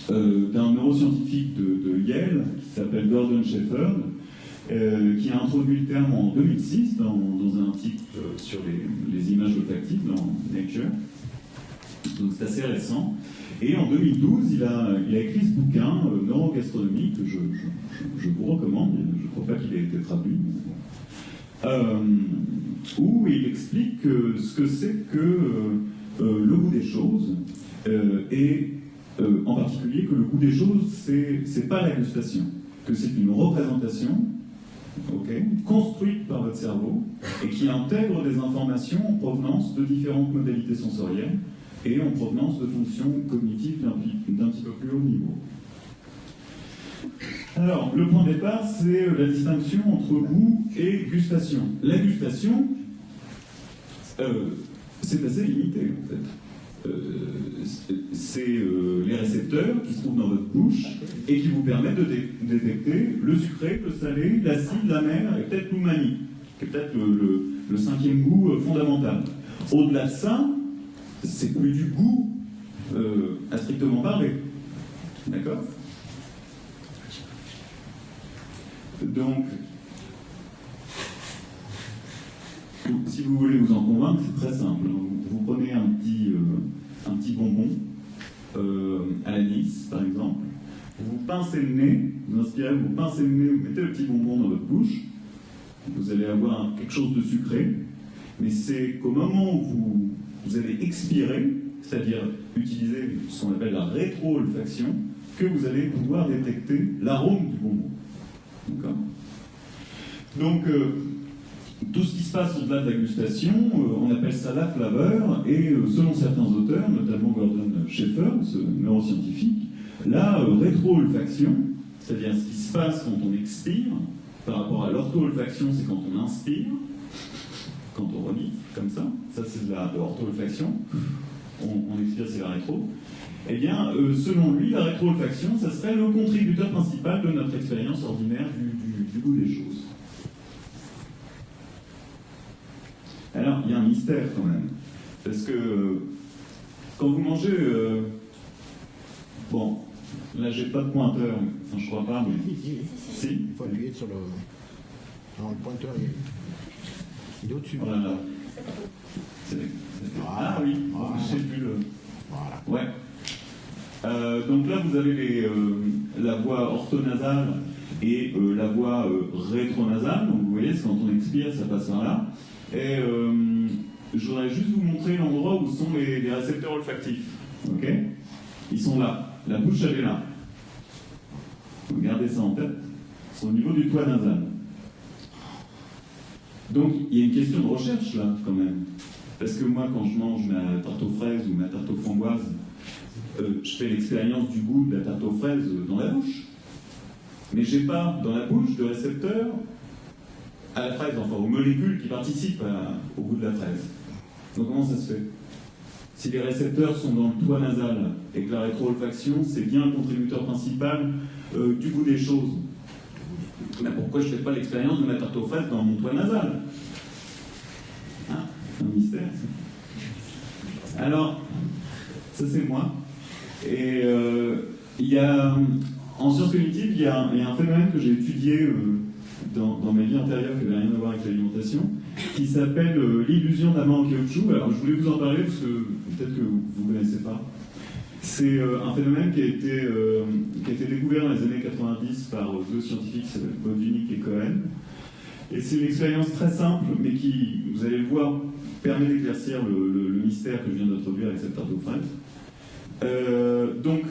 d'un neuroscientifique de Yale qui s'appelle Gordon Shefford, qui a introduit le terme en 2006 dans un article sur les images olfactives dans Nature. Donc c'est assez récent. Et en 2012, il a écrit ce bouquin, Neurogastronomie, que je vous recommande, je ne crois pas qu'il ait été traduit, où il explique ce que c'est que le goût des choses, et en particulier que le goût des choses, c'est pas la gustation, que c'est une représentation construite par votre cerveau et qui intègre des informations en provenance de différentes modalités sensorielles et en provenance de fonctions cognitives d'un petit peu plus haut niveau. Alors, le point de départ, c'est la distinction entre goût et gustation. La gustation, c'est assez limité, en fait. C'est les récepteurs qui se trouvent dans votre bouche et qui vous permettent de détecter le sucré, le salé, l'acide, l'amer et peut-être l'umami, qui est peut-être le cinquième goût fondamental. Au-delà de ça, c'est plus du goût à strictement parler. D'accord ? Donc, si vous voulez vous en convaincre, c'est très simple. Vous prenez un petit bonbon à l'anis, par exemple. Vous pincez le nez, vous inspirez, vous pincez le nez, vous mettez le petit bonbon dans votre bouche. Vous allez avoir quelque chose de sucré. Mais c'est qu'au moment où vous allez expirer, c'est-à-dire utiliser ce qu'on appelle la rétro-olfaction, que vous allez pouvoir détecter l'arôme du bonbon. D'accord ? Donc, tout ce qui se passe au-delà de la gustation, on appelle ça la flaveur, et selon certains auteurs, notamment Gordon Shefford, ce neuroscientifique, la rétro-olfaction, c'est-à-dire ce qui se passe quand on expire, par rapport à l'ortho-olfaction, c'est quand on inspire, quand on renifle, comme ça c'est de la ortho-olfaction, on expire, c'est la rétro. Eh bien, selon lui, la rétro-olfaction, ça serait le contributeur principal de notre expérience ordinaire du goût des choses. Alors, il y a un mystère quand même, parce que quand vous mangez, bon, là j'ai pas de pointeur, enfin je crois pas, mais si. Il faut appuyer sur le pointeur, il est au-dessus. Voilà. Ah oui, je sais plus le. Voilà. Ouais. Donc là, vous avez la voie orthonasale et la voie rétronasale. Donc vous voyez, quand on expire, ça passe par là. Et je voudrais juste vous montrer l'endroit où sont les récepteurs olfactifs. Ok ? Ils sont là. La bouche, elle est là. Vous gardez ça en tête. Ils sont au niveau du toit nasal. Donc, il y a une question de recherche là, quand même. Parce que moi, quand je mange ma tarte aux fraises ou ma tarte aux framboises, je fais l'expérience du goût de la tarte aux fraises dans la bouche. Mais j'ai pas dans la bouche de récepteurs à la fraise, enfin aux molécules qui participent au goût de la fraise. Donc comment ça se fait ? Si les récepteurs sont dans le toit nasal et que la rétro-olfaction, c'est bien le contributeur principal du goût des choses, mais pourquoi je ne fais pas l'expérience de mettre tarte aux fraises dans mon toit nasal? Hein? C'est un mystère, ça. Alors, ça c'est moi. Et il y a, en sciences cognitives, il y a un phénomène que j'ai étudié dans ma vie antérieure qui n'avait rien à voir avec l'alimentation, qui s'appelle l'illusion d'amas en caoutchouc. Alors je voulais vous en parler parce que peut-être que vous ne connaissez pas. C'est un phénomène qui a été découvert dans les années 90 par deux scientifiques, Botvinnik et Cohen. Et c'est une expérience très simple, mais qui, vous allez le voir, permet d'éclaircir le mystère que je viens d'introduire avec cette tarte aux fraises. Donc,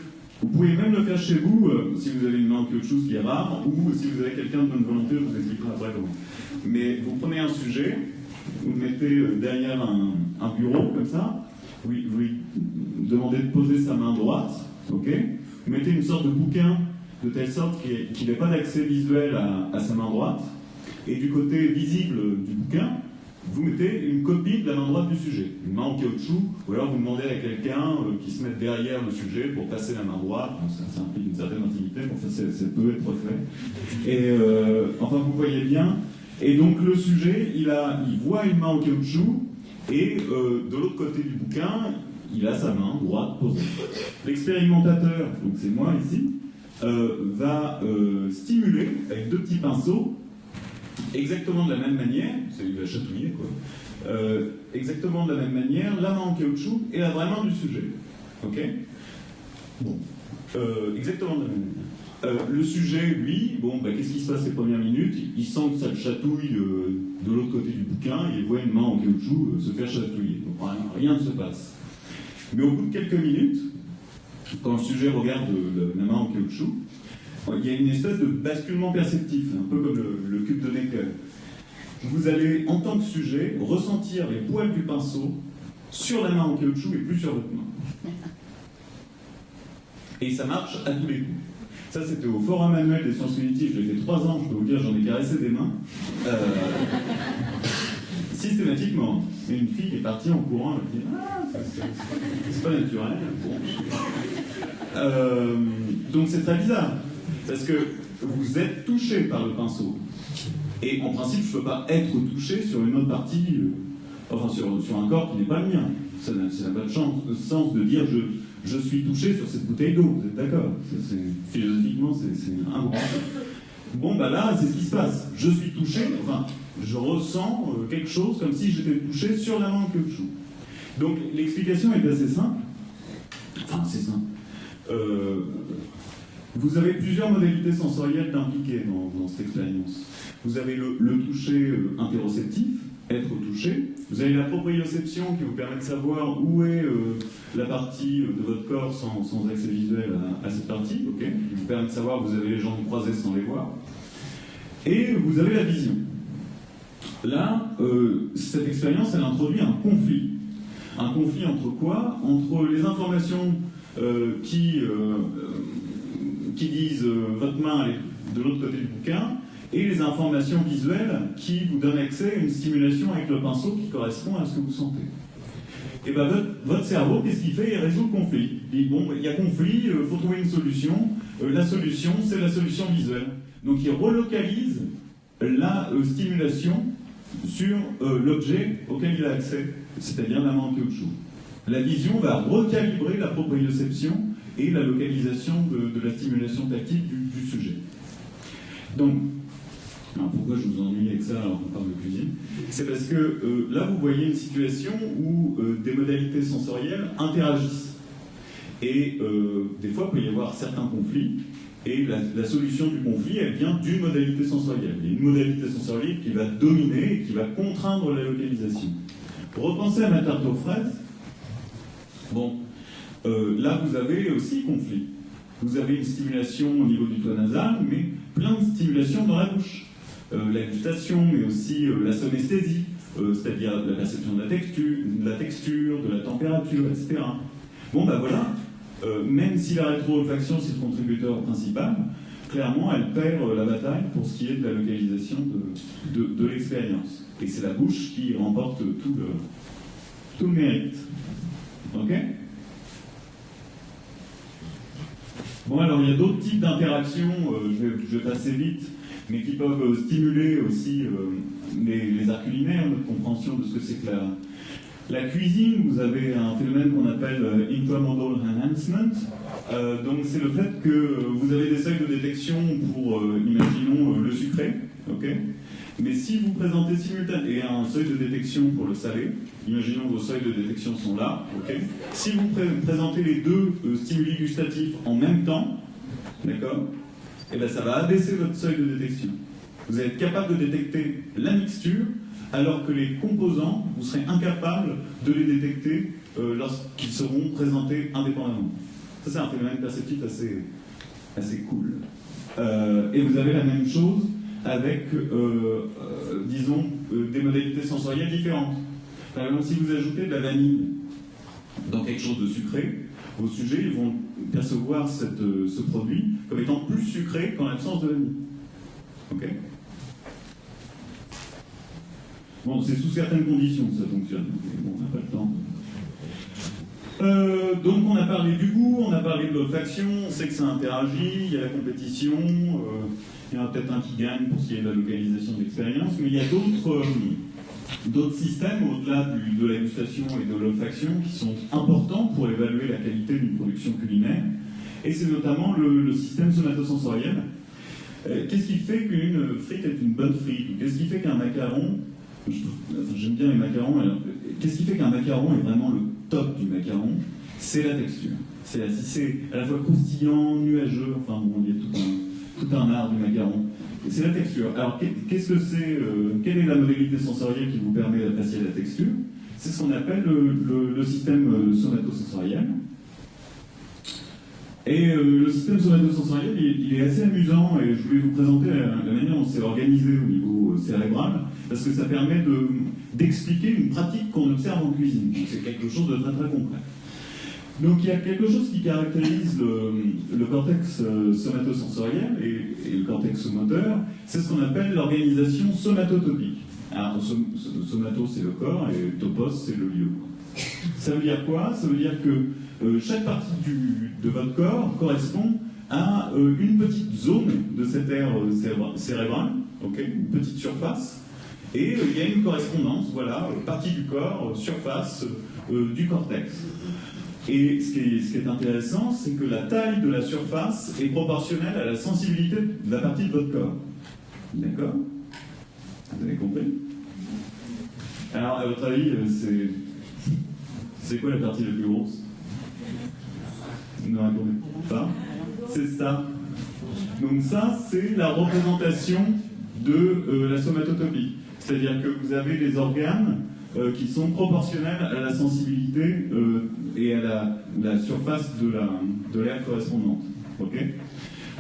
vous pouvez même le faire chez vous, si vous avez une main en caoutchouc, ce qui est rare, ou si vous avez quelqu'un de bonne volonté, je vous expliquerai après comment. Mais vous prenez un sujet, vous le mettez derrière un bureau, comme ça, vous lui demandez de poser sa main droite, ok? Vous mettez une sorte de bouquin, de telle sorte qu'il n'ait pas d'accès visuel à sa main droite, et du côté visible du bouquin, vous mettez une copie de la main droite du sujet, une main en caoutchouc, ou alors vous demandez à quelqu'un qui se mette derrière le sujet pour passer la main droite. Bon, ça implique une certaine intimité, mais enfin, ça peut être fait. Et enfin, vous voyez bien. Et donc le sujet, il voit une main en caoutchouc, et de l'autre côté du bouquin, il a sa main droite posée. L'expérimentateur, donc c'est moi ici, va stimuler avec deux petits pinceaux, exactement de la même manière, il va chatouiller quoi, exactement de la même manière, la main en caoutchouc et la vraie main du sujet. Ok? Bon. Exactement de la même manière. Le sujet, lui, bon, qu'est-ce qui se passe les premières minutes? Il sent que ça le chatouille de l'autre côté du bouquin, et il voit une main en caoutchouc se faire chatouiller. Donc rien ne se passe. Mais au bout de quelques minutes, quand le sujet regarde la main en caoutchouc, il y a une espèce de basculement perceptif, un peu comme le cube de Necker. Vous allez, en tant que sujet, ressentir les poils du pinceau sur la main en caoutchouc et plus sur votre main. Et ça marche à tous les coups. Ça, c'était au forum annuel des sciences cognitives. Je l'ai fait 3 ans, je peux vous dire, j'en ai caressé des mains. Systématiquement. Et une fille est partie en courant, elle me dit « Ah, c'est pas naturel. » Donc c'est très bizarre. Parce que vous êtes touché par le pinceau. Et en principe, je ne peux pas être touché sur une autre partie, enfin sur un corps qui n'est pas le mien. Ça n'a pas de sens de dire je suis touché sur cette bouteille d'eau. Vous êtes d'accord? Philosophiquement, c'est impossible. Bon, là, c'est ce qui se passe. Je suis touché, enfin, je ressens quelque chose comme si j'étais touché sur la main en caoutchouc. Donc, l'explication est assez simple. Enfin, c'est simple. Vous avez plusieurs modalités sensorielles impliquées dans cette expérience. Vous avez le toucher interoceptif, être touché. Vous avez la proprioception qui vous permet de savoir où est la partie de votre corps sans accès visuel à cette partie, okay, qui vous permet de savoir que vous avez les jambes croisées sans les voir. Et vous avez la vision. Là, cette expérience, elle introduit un conflit. Un conflit entre quoi? Entre les informations qui disent votre main est de l'autre côté du bouquin, et les informations visuelles qui vous donnent accès à une stimulation avec le pinceau qui correspond à ce que vous sentez. Et bien votre cerveau, qu'est-ce qu'il fait? Il résout le conflit. Il dit, bon, il y a conflit, il faut trouver une solution. La solution, c'est la solution visuelle. Donc il relocalise la stimulation sur l'objet auquel il a accès, c'est-à-dire la main en caoutchouc. La vision va recalibrer la proprioception et la localisation de la stimulation tactile du sujet. Donc, alors pourquoi je vous ennuie avec ça alors qu'on parle de cuisine? C'est parce que là, vous voyez une situation où des modalités sensorielles interagissent. Et des fois, il peut y avoir certains conflits, et la solution du conflit, elle vient d'une modalité sensorielle. Il y a une modalité sensorielle qui va dominer et qui va contraindre la localisation. Repensez à ma tarte aux fraises. Bon, là, vous avez aussi conflit. Vous avez une stimulation au niveau du toit nasal, mais plein de stimulations dans la bouche. La gustation, mais aussi la somesthésie, c'est-à-dire la perception de la texture, de la température, etc. Bon, voilà, même si la rétro-olfaction, c'est le contributeur principal, clairement, elle perd la bataille pour ce qui est de la localisation de l'expérience. Et c'est la bouche qui remporte tout le mérite. Ok? Bon, alors il y a d'autres types d'interactions, je vais passer vite, mais qui peuvent stimuler aussi les arts culinaires, notre compréhension de ce que c'est que la cuisine. Vous avez un phénomène qu'on appelle intramodal enhancement. Donc c'est le fait que vous avez des seuils de détection pour, imaginons, le sucré, ok? Mais si vous présentez simultanément, et un seuil de détection pour le salé, imaginons vos seuils de détection sont là, ok? Si vous présentez les deux stimuli gustatifs en même temps, d'accord? Et bien ça va abaisser votre seuil de détection. Vous allez être capable de détecter la mixture, alors que les composants, vous serez incapable de les détecter lorsqu'ils seront présentés indépendamment. Ça c'est un phénomène perceptif assez cool. Et vous avez la même chose avec, disons, des modalités sensorielles différentes. Par exemple, si vous ajoutez de la vanille dans quelque chose de sucré, vos sujets ils vont percevoir ce produit comme étant plus sucré qu'en l'absence de vanille. Ok? Bon, c'est sous certaines conditions que ça fonctionne. Mais bon, on n'a pas le temps. Donc on a parlé du goût, on a parlé de l'olfaction, on sait que ça interagit, il y a la compétition, il y en a peut-être un qui gagne pour ce qui est de la localisation de l'expérience, mais il y a d'autres systèmes au-delà de la gustation et de l'olfaction qui sont importants pour évaluer la qualité d'une production culinaire, et c'est notamment le système somatosensoriel. Qu'est-ce qui fait qu'une frite est une bonne frite? Qu'est-ce qui fait qu'un macaron, j'aime bien les macarons, alors, qu'est-ce qui fait qu'un macaron est vraiment le top du macaron? C'est la texture. Si c'est à la fois croustillant, nuageux, enfin bon, il y a tout un art du macaron. C'est la texture. Alors, qu'est-ce que c'est quelle est la modalité sensorielle qui vous permet d'apprécier la texture? C'est ce qu'on appelle le système somatosensoriel. Et le système somatosensoriel, il est assez amusant, et je voulais vous présenter la manière dont c'est organisé au niveau cérébral, parce que ça permet d'expliquer une pratique qu'on observe en cuisine. C'est quelque chose de très très concret. Donc il y a quelque chose qui caractérise le cortex somatosensoriel et le cortex moteur, c'est ce qu'on appelle l'organisation somatotopique. Alors somato c'est le corps et topos c'est le lieu. Ça veut dire quoi? Ça veut dire que chaque partie de votre corps correspond à une petite zone de cette aire cérébrale, okay, une petite surface, et il y a une correspondance, voilà, partie du corps, surface du cortex. Et ce qui est intéressant, c'est que la taille de la surface est proportionnelle à la sensibilité de la partie de votre corps. D'accord? Vous avez compris? Alors, à votre avis, c'est quoi la partie la plus grosse? Ne répondez pas. C'est ça. Donc ça, c'est la représentation de la somatotopie. C'est-à-dire que vous avez des organes qui sont proportionnels à la sensibilité et à la surface de l'aire correspondante. Okay?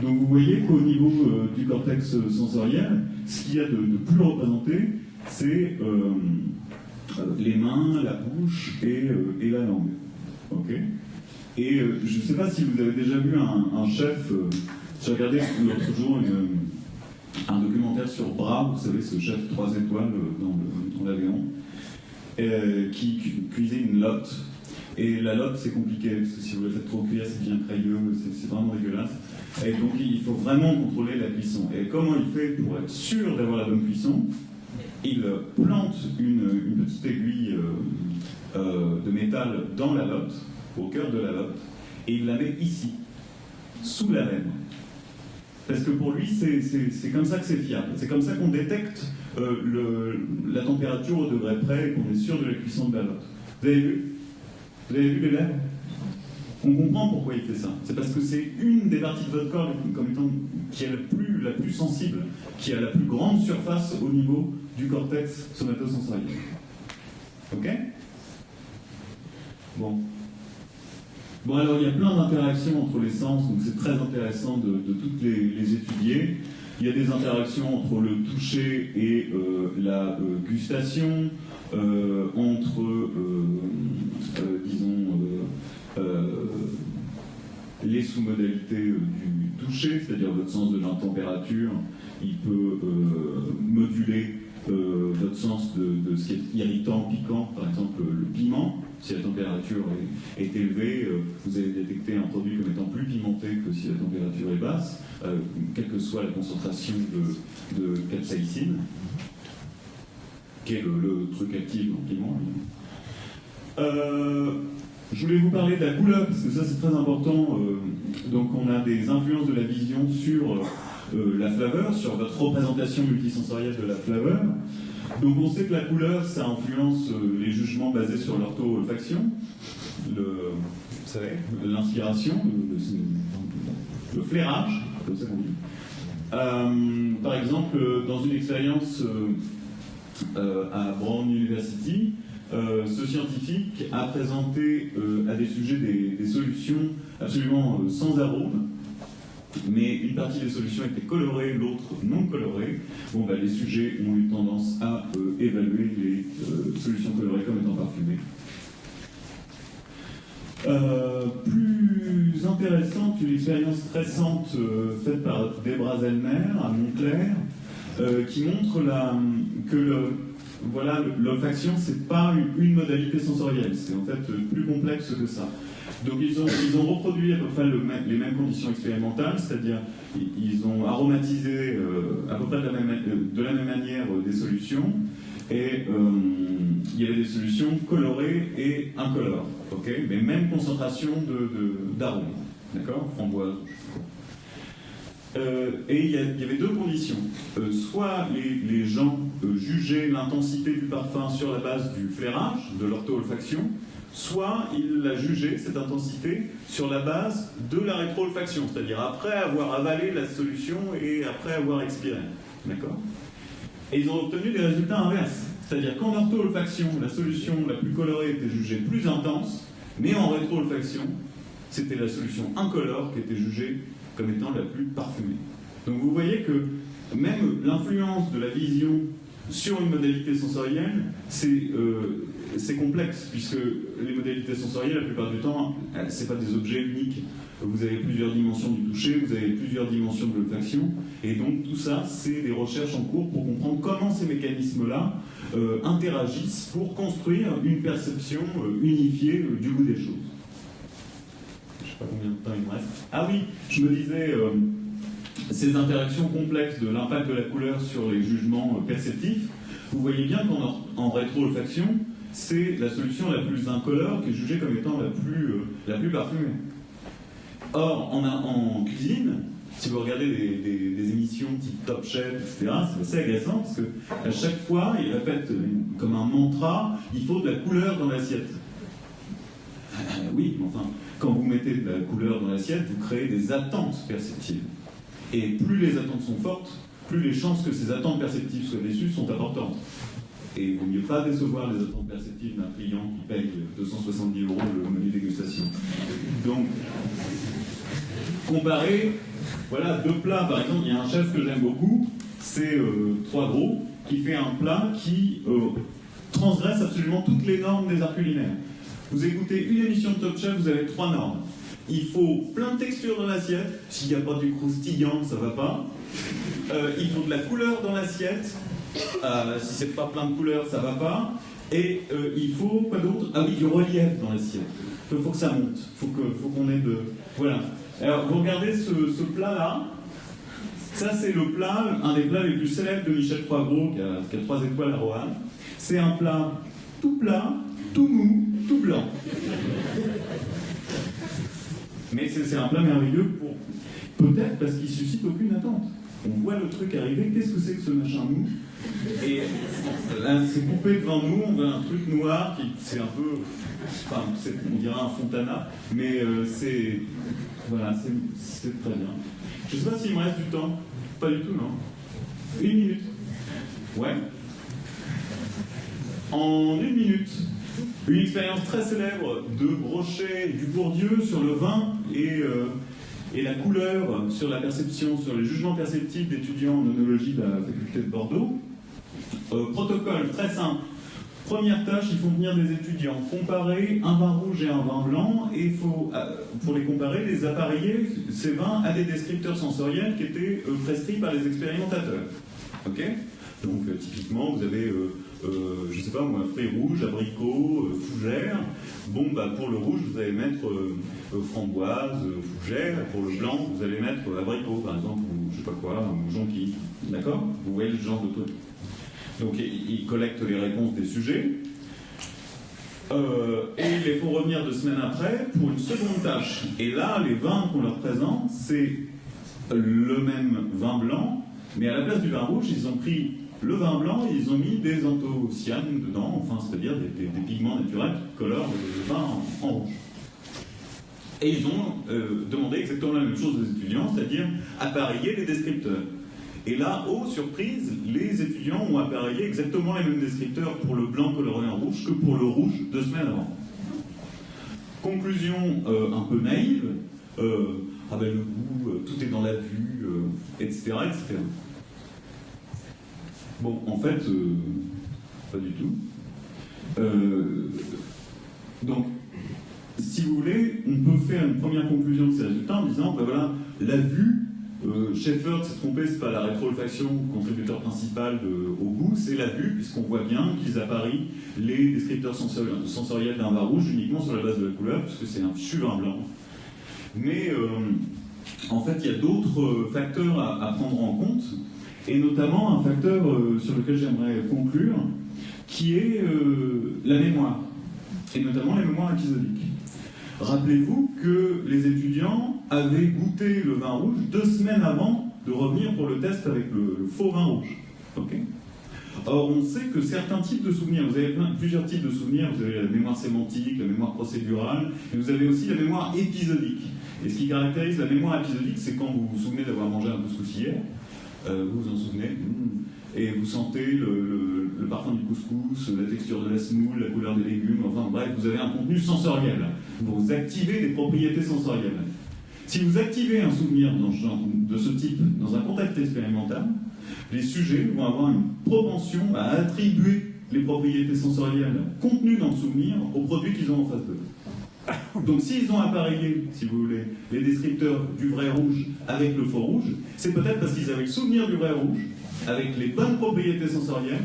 Donc vous voyez qu'au niveau du cortex sensoriel, ce qu'il y a de plus représenté, c'est les mains, la bouche et la langue. Okay? Et je ne sais pas si vous avez déjà vu un chef, j'ai regardé l'autre jour un documentaire sur Bras, vous savez, ce chef 3 étoiles dans l'avion, qui cuisait une lotte. Et la lotte, c'est compliqué, parce que si vous la faites trop cuire, c'est bien crayeux, c'est vraiment dégueulasse. Et donc, il faut vraiment contrôler la cuisson. Et comment il fait pour être sûr d'avoir la bonne cuisson? Il plante une petite aiguille de métal dans la lotte, au cœur de la lotte, et il la met ici, sous la laine. Parce que pour lui, c'est comme ça que c'est fiable. C'est comme ça qu'on détecte la température au degré près et qu'on est sûr de la cuisson de la lotte. Vous avez vu? Vous avez vu les lèvres? On comprend pourquoi il fait ça. C'est parce que c'est une des parties de votre corps comme étant, qui est la plus sensible, qui a la plus grande surface au niveau du cortex somatosensoriel. Ok? Bon, alors il y a plein d'interactions entre les sens, donc c'est très intéressant de toutes les étudier. Il y a des interactions entre le toucher et la gustation, entre, disons, les sous-modalités du toucher, c'est-à-dire votre sens de la température, il peut moduler votre sens de ce qui est irritant, piquant, par exemple le piment. Si la température est élevée, vous allez détecter un produit comme étant plus pimenté que si la température est basse, quelle que soit la concentration de capsaïcine, qui est le truc actif dans le piment. Je voulais vous parler de la couleur, parce que ça c'est très important. Donc on a des influences de la vision sur la flaveur, sur votre représentation multisensorielle de la flaveur. Donc on sait que la couleur, ça influence les jugements basés sur l'ortho-olfaction, l'inspiration, le flairage, comme ça qu'on dit. Par exemple, dans une expérience à Brown University, ce scientifique a présenté à des sujets des solutions absolument sans arôme, mais une partie des solutions était colorée, l'autre non colorée. Bon, les sujets ont eu tendance à évaluer les solutions colorées comme étant parfumées. Plus intéressante, une expérience récente faite par Debra Zellner à Montclair, qui montre que l'olfaction, c'est pas une modalité sensorielle, c'est en fait plus complexe que ça. Donc ils ont reproduit à peu près les mêmes conditions expérimentales, c'est-à-dire ils ont aromatisé à peu près de la même manière des solutions, et il y avait des solutions colorées et incolores, okay, mais même concentration d'arômes, d'accord, framboise. Et il y avait deux conditions. Soit les gens jugeaient l'intensité du parfum sur la base du flairage, de l'ortho-olfaction, soit ils la jugeaient, cette intensité, sur la base de la rétro-olfaction, c'est-à-dire après avoir avalé la solution et après avoir expiré. D'accord ? Et ils ont obtenu des résultats inverses. C'est-à-dire qu'en ortho-olfaction, la solution la plus colorée était jugée plus intense, mais en rétro-olfaction, c'était la solution incolore qui était jugée comme étant la plus parfumée. Donc vous voyez que même l'influence de la vision sur une modalité sensorielle, c'est complexe, puisque les modalités sensorielles, la plupart du temps, ce n'est pas des objets uniques. Vous avez plusieurs dimensions du toucher, vous avez plusieurs dimensions de l'olfaction, et donc tout ça, c'est des recherches en cours pour comprendre comment ces mécanismes-là interagissent pour construire une perception unifiée du goût des choses. Je ne sais pas combien de temps il me reste. Ah oui, je me disais, ces interactions complexes de l'impact de la couleur sur les jugements perceptifs, vous voyez bien qu'en rétro-olfaction, c'est la solution la plus incolore qui est jugée comme étant la plus parfumée. Or, en cuisine, si vous regardez des émissions type Top Chef, etc., c'est assez agaçant parce qu'à chaque fois, ils répètent comme un mantra, il faut de la couleur dans l'assiette. Oui, mais enfin, quand vous mettez de la couleur dans l'assiette, vous créez des attentes perceptives. Et plus les attentes sont fortes, plus les chances que ces attentes perceptives soient déçues sont importantes. Et il vaut mieux pas décevoir les attentes perceptives d'un client qui paye 270 € le menu dégustation. Donc, comparer, voilà, deux plats. Par exemple, il y a un chef que j'aime beaucoup, c'est Trois Gros, qui fait un plat qui transgresse absolument toutes les normes des arts culinaires. Vous écoutez une émission de Top Chef, vous avez 3 normes. Il faut plein de textures dans l'assiette. S'il n'y a pas du croustillant, ça va pas. Il faut de la couleur dans l'assiette. Si c'est pas plein de couleurs, ça va pas. Et il faut, quoi d'autre ? Ah oui, du relief dans l'assiette. Il faut que ça monte. Faut qu'on ait de... Voilà. Alors, vous regardez ce plat-là. Ça, c'est le plat, un des plats les plus célèbres de Michel Troisgros, qui a 3 étoiles à Roanne. C'est un plat tout plat, tout mou, tout blanc. Mais c'est un plat merveilleux peut-être parce qu'il suscite aucune attente. On voit le truc arriver, qu'est-ce que c'est que ce machin mou ? Et là, c'est coupé devant nous, on voit un truc noir qui c'est un peu, enfin, on dirait un Fontana, mais c'est très bien. Je ne sais pas s'il me reste du temps. Pas du tout, non ? 1 minute. Ouais. En 1 minute, une expérience très célèbre de Brochet et du Bourdieu sur le vin et la couleur, sur la perception, sur les jugements perceptifs d'étudiants en œnologie de la faculté de Bordeaux. Protocole très simple. Première tâche, ils font venir des étudiants, comparer un vin rouge et un vin blanc, et il faut, pour les comparer, les appareiller, ces vins, à des descripteurs sensoriels qui étaient prescrits par les expérimentateurs. Okay ? Donc typiquement, vous avez, je ne sais pas moi, fruits rouges, abricots, fougères. Bon, bah, pour le rouge, vous allez mettre framboise, fougère. Pour le blanc, vous allez mettre abricot, par exemple, ou je sais pas quoi, ou jonquille. D'accord? Vous voyez le genre de truc. Donc ils collectent les réponses des sujets. Et ils les font revenir 2 semaines après pour une seconde tâche. Et là, les vins qu'on leur présente, c'est le même vin blanc, mais à la place du vin rouge, ils ont pris le vin blanc et ils ont mis des anthocyanes dedans, enfin, c'est-à-dire des pigments naturels qui colorent le vin en rouge. Et ils ont demandé exactement la même chose aux étudiants, c'est-à-dire appareiller les descripteurs. Et là, oh surprise, les étudiants ont appareillé exactement les mêmes descripteurs pour le blanc coloré en rouge que pour le rouge 2 semaines avant. Conclusion un peu naïve, ah ben le goût, tout est dans la vue, etc., etc. Bon, en fait, pas du tout. Donc, si vous voulez, on peut faire une première conclusion de ces résultats en disant, ben voilà, la vue, Schaeffer s'est trompé, c'est pas la rétro-olfaction, contributeur principal au goût, c'est la vue, puisqu'on voit bien qu'ils apparient les descripteurs sensoriels d'un vin rouge uniquement sur la base de la couleur, puisque c'est un fichu vin blanc. Mais en fait, il y a d'autres facteurs à prendre en compte, et notamment un facteur sur lequel j'aimerais conclure, qui est la mémoire, et notamment la mémoire épisodique. Rappelez-vous que les étudiants avaient goûté le vin rouge 2 semaines avant de revenir pour le test avec le faux vin rouge. Okay. Or, on sait que certains types de souvenirs, vous avez plusieurs types de souvenirs, vous avez la mémoire sémantique, la mémoire procédurale, et vous avez aussi la mémoire épisodique. Et ce qui caractérise la mémoire épisodique, c'est quand vous vous souvenez d'avoir mangé un couscous hier, vous vous en souvenez, et vous sentez le parfum du couscous, la texture de la semoule, la couleur des légumes, enfin bref, vous avez un contenu sensoriel. Vous activez des propriétés sensorielles. Si vous activez un souvenir de ce type dans un contexte expérimental, les sujets vont avoir une propension à attribuer les propriétés sensorielles contenues dans le souvenir aux produits qu'ils ont en face d'eux. Donc s'ils ont appareillé, si vous voulez, les descripteurs du vrai rouge avec le faux rouge, c'est peut-être parce qu'ils avaient le souvenir du vrai rouge, avec les bonnes propriétés sensorielles,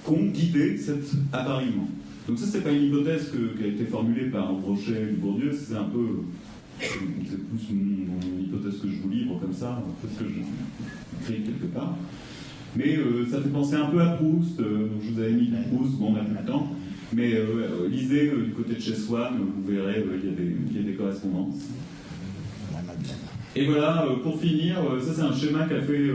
qu'ont guidé cet appareillement. Donc ça, c'est pas une hypothèse qui a été formulée par Brochet ou Bourdieu, c'est un peu... C'est plus une hypothèse que je vous livre comme ça, parce que je crée quelque part. Mais ça fait penser un peu à Proust, je vous avais mis Proust, bon on n'a plus le temps, mais lisez du côté de chez Swann, vous verrez, il y a des correspondances. Et voilà, pour finir, ça c'est un schéma qu'a fait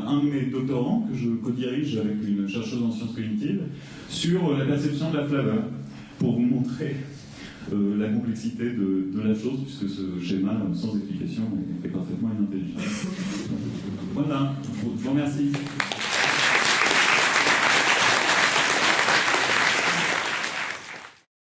un de mes doctorants, que je co-dirige avec une chercheuse en sciences cognitives, sur la perception de la flaveur, pour vous montrer la complexité de la chose, puisque ce schéma, sans explication, est parfaitement inintelligible. Voilà, je vous remercie.